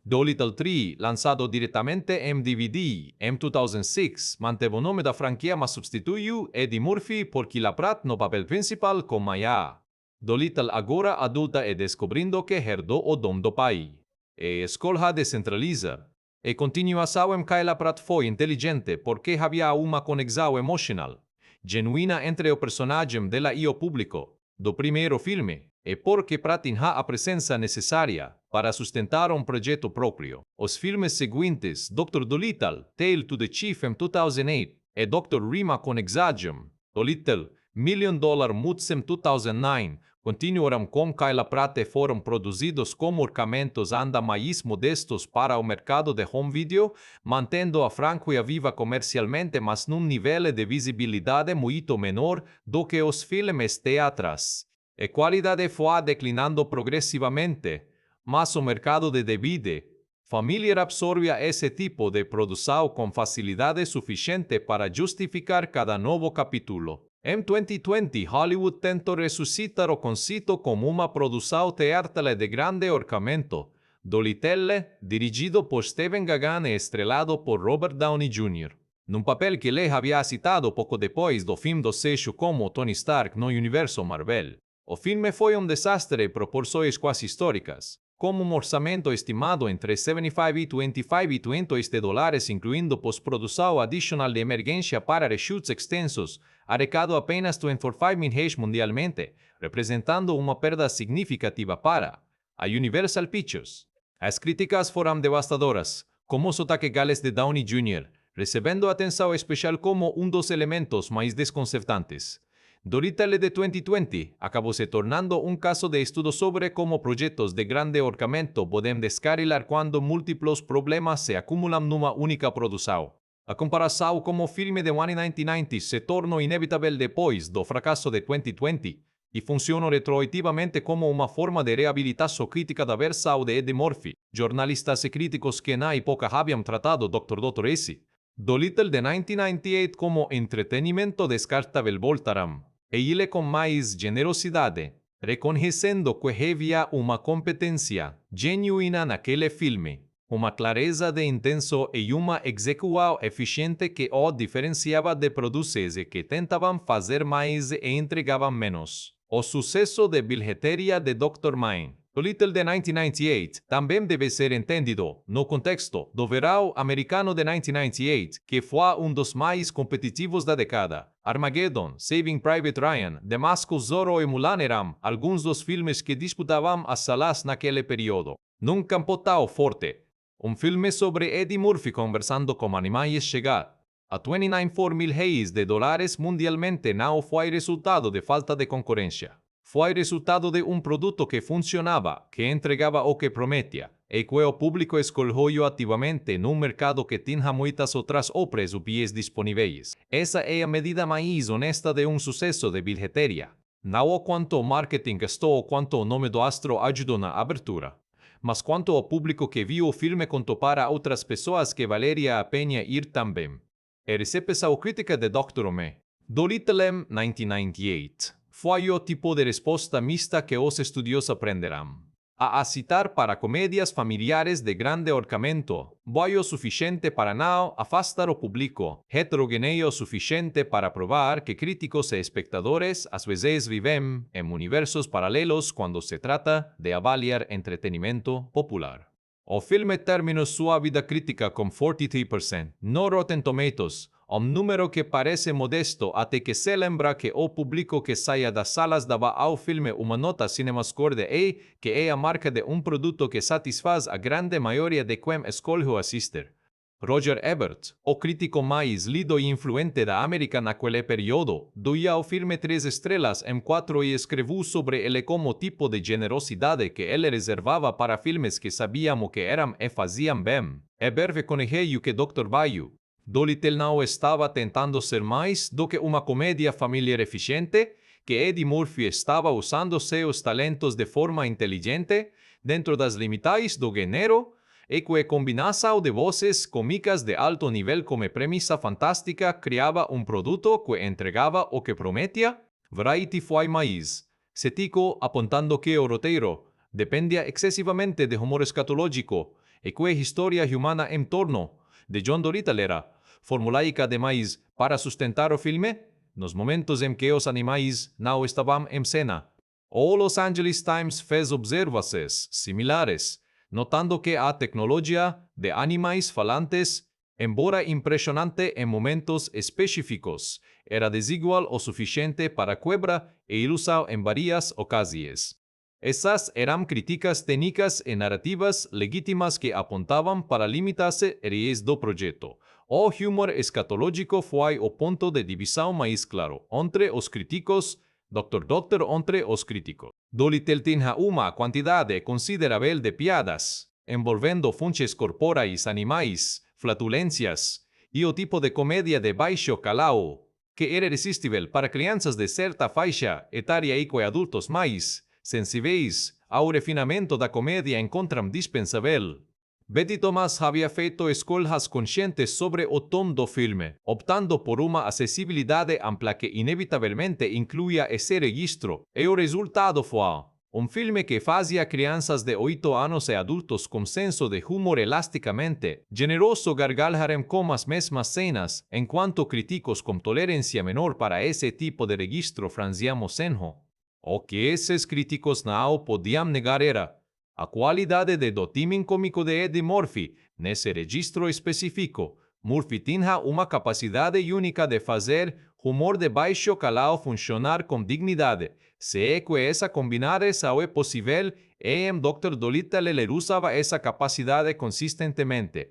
Dolittle 3, lançado diretamente em DVD em 2006, manteve o nome da franquia mas substituiu Eddie Murphy por Kyla Pratt no papel principal com Maya. Dolittle agora adulta e descobrindo que herdou o dom do pai. E escolha descentralizar. A continuação em Kyla Pratt foi inteligente porque havia uma conexão emocional genuína entre o personagem dela e o público do primeiro filme, e porque Pratt tinha a presença necessária para sustentar um projeto próprio. Os filmes seguintes, Dr. Dolittle, Tale to the Chief em 2008 e Dr. Rima con Exagium, Dolittle, $1 Million Moods em 2009, continuaram com Kyla Pratt e foram produzidos como orçamentos ainda mais modestos para o mercado de home video, mantendo a franquia viva comercialmente mas num nível de visibilidade muito menor do que os filmes teatrais. A qualidade foi declinando progressivamente, mas o mercado de DVD familiar absorve esse tipo de produção com facilidade suficiente para justificar cada novo capítulo. Em 2020, Hollywood tentou ressuscitar o conceito como uma produção teatral de grande orçamento. Dolittle, dirigido por Steven Gaghan e estrelado por Robert Downey Jr., num papel que ele havia citado pouco depois do fim do seixo como Tony Stark no universo Marvel. O filme foi um desastre em proporções quase históricas, com um orçamento estimado entre $75 e $25 dólares, incluindo pós-produção adicional de emergência para reshoots extensos, arrecadou apenas $25 mil mundialmente, representando uma perda significativa para a Universal Pictures. As críticas foram devastadoras, como o sotaque galês de Downey Jr., recebendo atenção especial como um dos elementos mais desconcertantes. Dolittle de 2020 acabou se tornando um caso de estudo sobre como projetos de grande orçamento podem descarrilar quando múltiplos problemas se acumulam numa única produção. A comparação com o filme de 1990 se tornou inevitável depois do fracasso de 2020 e funciona retroativamente como uma forma de reabilitação crítica da versão de Eddie Murphy. Jornalistas e críticos que na época haviam tratado Dr. S. Dolittle de 1998 como entretenimento descartável voltaram, e ele com mais generosidade, reconhecendo que havia uma competência genuína naquele filme, uma clareza de intenso e uma execução eficiente que o diferenciava de produções que tentavam fazer mais e entregavam menos. O sucesso de bilheteria de Dr. Mine O Little de 1998 também deve ser entendido no contexto do verão americano de 1998, que foi um dos mais competitivos da década. Armageddon, Saving Private Ryan, Damascus Zorro e Mulan eram alguns dos filmes que disputavam as salas naquele período. Num campo tão forte, um filme sobre Eddie Murphy conversando com animais chegar a 29 mil reais de dólares mundialmente não foi resultado de falta de concorrência. Foi resultado de um produto que funcionava, que entregava o que prometia, e que o público escolheu ativamente num mercado que tinha muitas outras obras UPIs disponíveis. Essa é a medida mais honesta de um sucesso de bilheteria. Não o quanto o marketing gastou ou quanto o nome do astro ajudou na abertura, mas quanto o público que viu o filme contou para outras pessoas que valeria a pena ir também. E recepção crítica de Dr. Ome. Do Little 1998. Foi o tipo de resposta mista que os estudiosos aprenderão a citar para comédias familiares de grande orçamento, bom o suficiente para não afastar o público, heterogêneo o suficiente para provar que críticos e espectadores às vezes vivem em universos paralelos quando se trata de avaliar entretenimento popular. O filme terminou sua vida crítica com 43% no Rotten Tomatoes, um número que parece modesto até que se lembra que o público que saia das salas dava ao filme uma nota CinemaScore de E, que é a marca de um produto que satisfaz a grande maioria de quem escolheu assistir. Roger Ebert, o crítico mais lido e influente da América naquele período, doía ao filme 3 estrelas em 4 e escreveu sobre ele como tipo de generosidade que ele reservava para filmes que sabiam o que eram e faziam bem. Ebert reconheceu que Dr. Bayou Dolittle não estava tentando ser mais do que uma comédia familiar eficiente, que Eddie Murphy estava usando seus talentos de forma inteligente, dentro das limites do gênero, e que a combinação de vozes cômicas de alto nível como premissa fantástica criava um produto que entregava o que prometia. Variety foi mais cético, apontando que o roteiro dependia excessivamente de humor escatológico e que a história humana em torno de John Dolittle era formulaica demais para sustentar o filme, nos momentos em que os animais não estavam em cena. O Los Angeles Times fez observações similares, notando que a tecnologia de animais falantes, embora impressionante em momentos específicos, era desigual o suficiente para quebrar e ilusão em várias ocasiões. Essas eram críticas técnicas e narrativas legítimas que apontavam para limitar-se áreas do projeto. O humor escatológico foi o ponto de divisão mais claro entre os críticos, Dr. entre os críticos. Dolittle tinha uma quantidade considerável de piadas, envolvendo funches corporais animais, flatulências e o tipo de comédia de baixo calão, que era irresistível para crianças de certa faixa etária e com adultos mais sensíveis ao refinamento da comédia encontram dispensável. Betty Thomas havia feito escolhas conscientes sobre o tom do filme, optando por uma acessibilidade ampla que inevitavelmente incluía esse registro, e o resultado foi um filme que fazia crianças de 8 anos e adultos com senso de humor elasticamente generoso gargalharem com as mesmas cenas, enquanto críticos com tolerância menor para esse tipo de registro franziam o senho. O que esses críticos não podiam negar era a qualidade do timing cômico de Eddie Murphy. Nesse registro específico, Murphy tinha uma capacidade única de fazer humor de baixo calão funcionar com dignidade. Se é que essa combinação é possível, e em Dr. Dolittle ele usava essa capacidade consistentemente.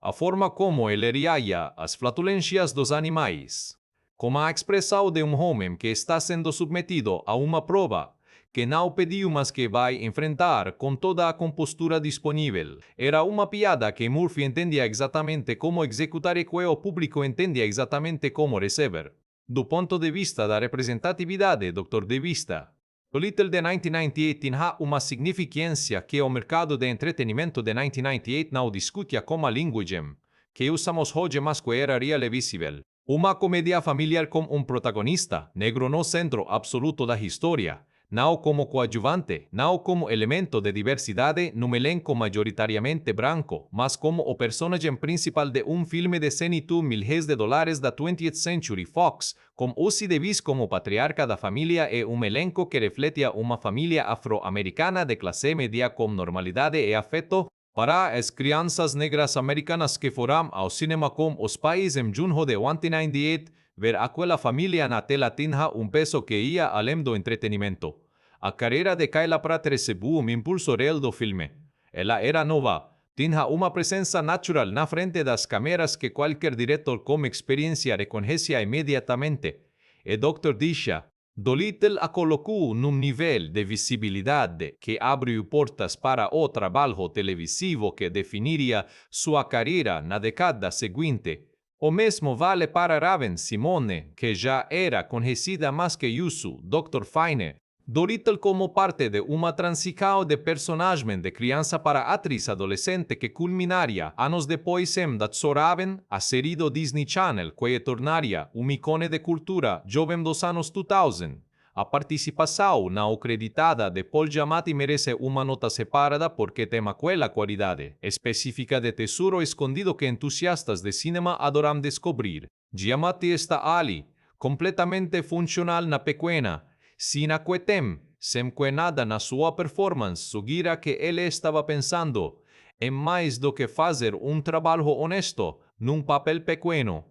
A forma como ele reagia às flatulências dos animais, como a expressão de um homem que está sendo submetido a uma prova que não pediu mas que vai enfrentar com toda a compostura disponível. Era uma piada que Murphy entendia exatamente como executar e que o público entendia exatamente como receber. Do ponto de vista da representatividade, Dr. De Vista, o Little de 1998 tinha uma significância que o mercado de entretenimento de 1998 não discutia como a linguagem que usamos hoje mas que era revisível. Uma comédia familiar com um protagonista negro no centro absoluto da história, não como coadjuvante, não como elemento de diversidade num elenco majoritariamente branco, mas como o personagem principal de filme de $102 milhões da 20th Century Fox, com Uzi Davis como patriarca da família e elenco que refletia uma família afro-americana de classe média com normalidade e afeto para as crianças negras americanas que foram ao cinema com os pais em junho de 1998, ver aquela família na tela tinha peso que ia além do entretenimento. A carreira de Kyla Pratt recebeu impulso real do filme. Ela era nova, tinha uma presença natural na frente das câmeras que qualquer diretor com experiência reconhecia imediatamente. E Dr. Disha Dolittle a colocou num nível de visibilidade que abriu portas para o trabalho televisivo que definiria sua carreira na década seguinte. O mesmo vale para Raven Simone, que já era conhecida mais que isso, Dr. Fine. Dolittle como parte de uma transição de personagem de criança para atriz adolescente que culminaria anos depois em That's So Raven, a série do Disney Channel, que tornaria ícone de cultura jovem dos anos 2000. A participação não acreditada de Paul Giamatti merece uma nota separada porque tem aquela qualidade específica de tesouro escondido que entusiastas de cinema adoram descobrir. Giamatti está ali, completamente funcional na pequena, sin aquetem, sem que nada na sua performance sugira que ele estava pensando em mais do que fazer trabalho honesto num papel pequeno.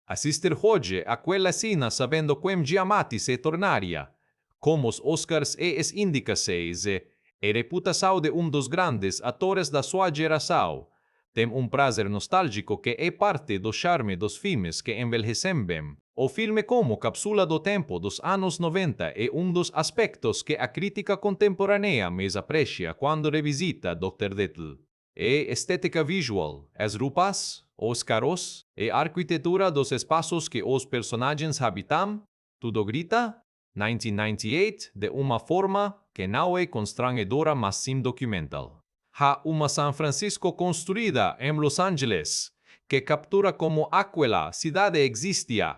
Assistir hoje aquela cena sabendo como Giamatti se tornaria, como os Oscars e as índices e reputação de dos grandes atores da sua geração, tem prazer nostálgico que é parte do charme dos filmes que envelhecem bem. O filme como cápsula do tempo dos anos 90 é dos aspectos que a crítica contemporânea mais aprecia quando revisita Dr. Dolittle. É estética visual, as roupas, os carros e a arquitetura dos espaços que os personagens habitam, tudo grita 1998 de uma forma que não é constrangedora mas sim documental. Há uma São Francisco construída em Los Angeles que captura como aquela cidade existia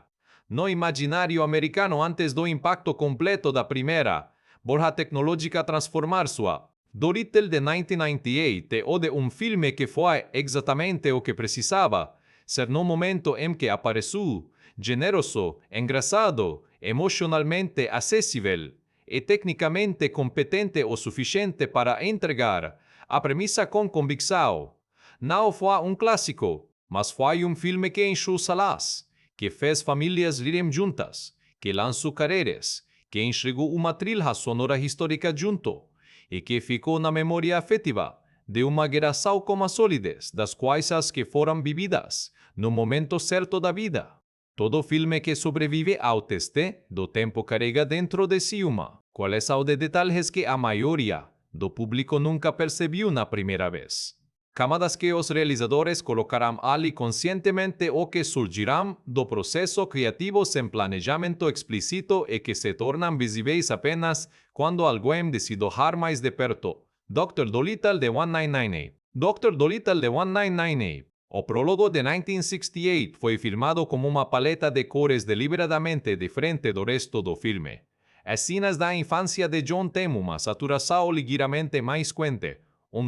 no imaginário americano antes do impacto completo da primeira borra tecnológica transformar-sua. Dolittle de 1998 é o de filme que foi exatamente o que precisava ser no momento em que apareceu, generoso, engraçado, emocionalmente acessível e tecnicamente competente o suficiente para entregar a premissa com convicção. Não foi clássico, mas foi filme que encheu salas, que fez famílias rirem juntas, que lançou carreiras, que entregou uma trilha sonora histórica junto, e que ficou na memória afetiva de uma geração com a solidez das coisas que foram vividas no momento certo da vida. Todo filme que sobrevive ao teste do tempo carrega dentro de si uma coleção de detalhes que a maioria do público nunca percebeu na primeira vez. Camadas que os realizadores colocarão ali conscientemente ou que surgirão do processo criativo sem planejamento explícito e que se tornam visíveis apenas quando alguém decide olhar mais de perto. Dr. Dolittle de 1998. Dr. Dolittle de 1998. O prólogo de 1968 foi filmado como uma paleta de cores deliberadamente diferente do resto do filme. As cenas da infância de John têm uma saturação ligeiramente mais quente,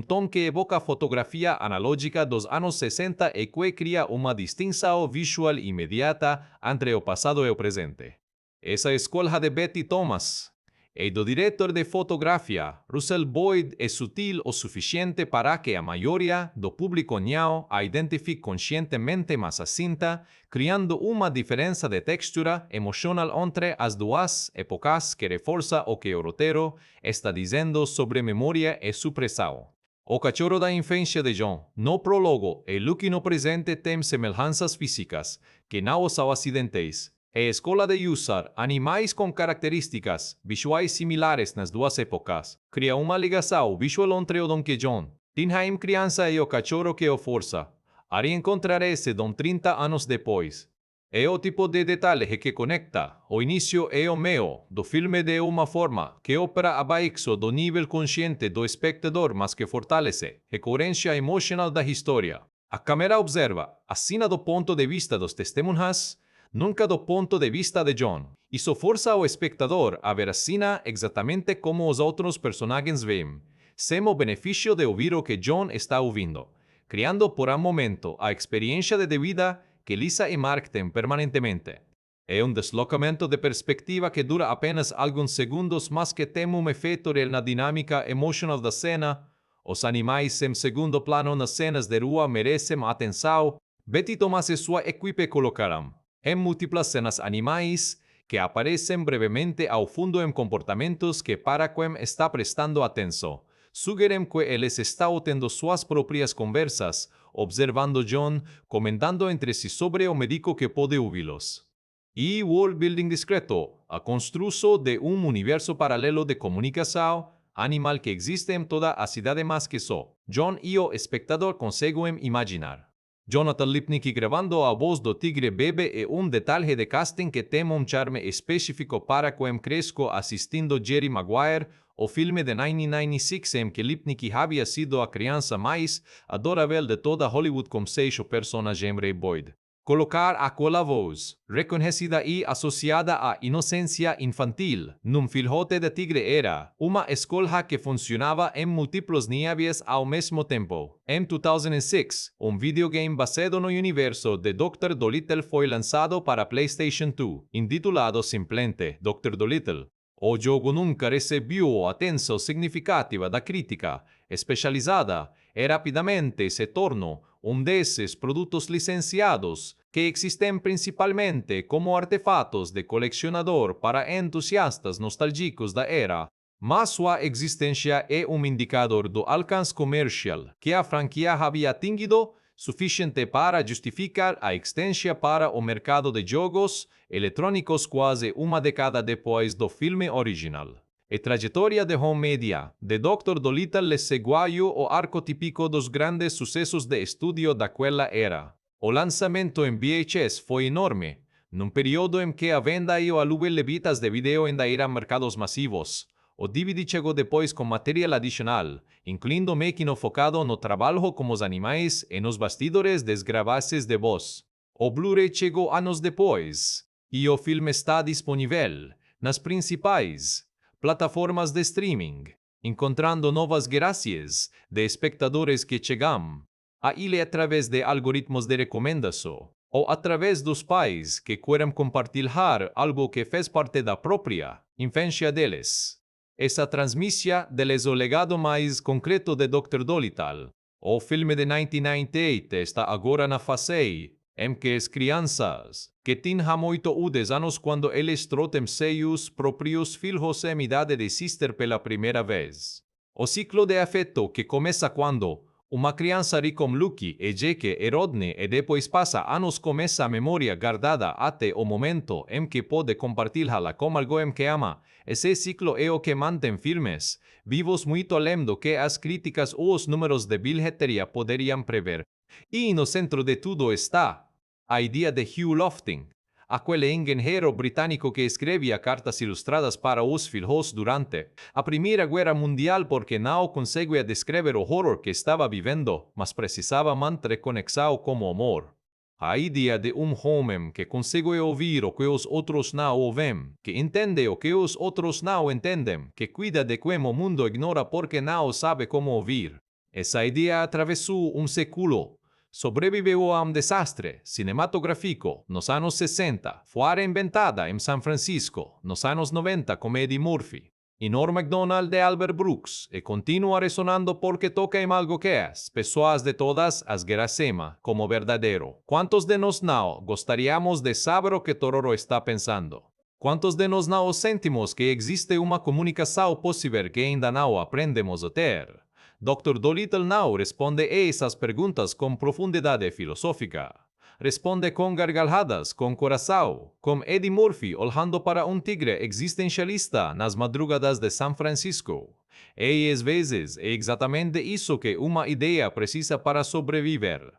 tom que evoca a fotografia analógica dos anos 60 e que cria uma distinção visual imediata entre o passado e o presente. Essa escola de Betty Thomas e do diretor de fotografia, Russell Boyd, é sutil o suficiente para que a maioria do público não a identifique conscientemente mais a cinta, criando uma diferença de textura emocional entre as duas épocas que reforça o que o roteiro está dizendo sobre memória e supressão. O cachorro da infância de John, no prólogo e Luke no presente tem semelhanças físicas, que não são acidentes. A escola de usar animais com características visuais similares nas duas épocas cria uma ligação visual entre o Don que John, tinha criança e o cachorro que o força. A reencontrar-se Don 30 anos depois. É o tipo de detalhe que conecta o início e o meio do filme de uma forma que opera abaixo do nível consciente do espectador, mas que fortalece a coerência emocional da história. A câmera observa a cena do ponto de vista dos testemunhas, nunca do ponto de vista de John. Isso força o espectador a ver a cena exatamente como os outros personagens veem, sem o benefício de ouvir o que John está ouvindo, criando por um momento a experiência de vida que Lisa e Mark têm permanentemente. É um deslocamento de perspectiva que dura apenas alguns segundos, mas que tem um efeito na dinâmica emocional da cena. Os animais em segundo plano nas cenas de rua merecem atenção. Betty Thomas e sua equipe colocaram em múltiplas cenas animais que aparecem brevemente ao fundo em comportamentos que para quem está prestando atenção sugerem que eles estão tendo suas próprias conversas, observando John, comentando entre si sobre o médico que pode ouvi-los. E world building discreto, a construção de um universo paralelo de comunicação animal que existe em toda a cidade mais que só John e o espectador conseguem imaginar. Jonathan Lipnicki gravando a voz do tigre bebê é um detalhe de casting que tem um charme específico para quem cresceu assistindo Jerry Maguire, o filme de 1996 em que Lipnicki havia sido a criança mais adorável de toda Hollywood com seu personagem Ray Boyd. Colocar aquela voz, reconhecida e associada à inocência infantil, num filhote de tigre era uma escolha que funcionava em múltiplos níveis ao mesmo tempo. Em 2006, um videogame baseado no universo de Dr. Dolittle foi lançado para PlayStation 2, intitulado simplesmente Dr. Dolittle. O jogo nunca recebeu a atenção significativa da crítica especializada e rapidamente se tornou um desses produtos licenciados que existem principalmente como artefatos de colecionador para entusiastas nostálgicos da era, mas sua existência é um indicador do alcance comercial que a franquia havia atingido, suficiente para justificar a extensão para o mercado de jogos eletrônicos quase uma década depois do filme original. A trajetória de home media de Dr. Dolittle le seguiu o arco típico dos grandes sucessos de estúdio daquela era. O lançamento em VHS foi enorme, num período em que a venda e o aluguel de fitas de vídeo ainda eram mercados massivos. O DVD chegou depois com material adicional, incluindo making focado no trabalho com os animais e nos bastidores das gravações de voz. O Blu-ray chegou anos depois, e o filme está disponível nas principais plataformas de streaming, encontrando novas graças de espectadores que chegam a ele através de algoritmos de recomendação, ou através dos pais que querem compartilhar algo que fez parte da própria infância deles. Essa transmissão deles o legado mais concreto de Dr. Dolittle. O filme de 1998 está agora na fase em que as crianças que tinham 8 ou 10 anos quando eles trotem seus próprios filhos em idade de assistir pela primeira vez. O ciclo de afeto que começa quando uma criança ri com Lucky e Jake e Rodney e depois passa anos com essa memória guardada até o momento em que pode compartilhá-la com alguém que ama. Esse ciclo é o que mantém filmes vivos muito além do que as críticas ou os números de bilheteria poderiam prever. E no centro de tudo está a ideia de Hugh Lofting, aquele engenheiro britânico que escrevia cartas ilustradas para os filhos durante a Primeira Guerra Mundial porque não conseguia descrever o horror que estava vivendo, mas precisava manter conexão com o amor. A ideia de um homem que consegue ouvir o que os outros não ouvem, que entende o que os outros não entendem, que cuida de quem o mundo ignora porque não sabe como ouvir. Essa ideia atravessou um século. Sobreviveu a um desastre cinematográfico nos anos 60, foi reinventada em São Francisco nos anos 90 com Eddie Murphy e Norm Macdonald de Albert Brooks e continua resonando porque toca em algo que as pessoas de todas as guerras amam como verdadeiro. Quantos de nós não gostaríamos de saber o que Tororo está pensando? Quantos de nós não sentimos que existe uma comunicação possível que ainda não aprendemos a ter? Dr. Dolittle não responde a essas perguntas com profundidade filosófica. Responde com gargalhadas, com coração, como Eddie Murphy olhando para um tigre existencialista nas madrugadas de São Francisco. E às vezes é exatamente isso que uma ideia precisa para sobreviver.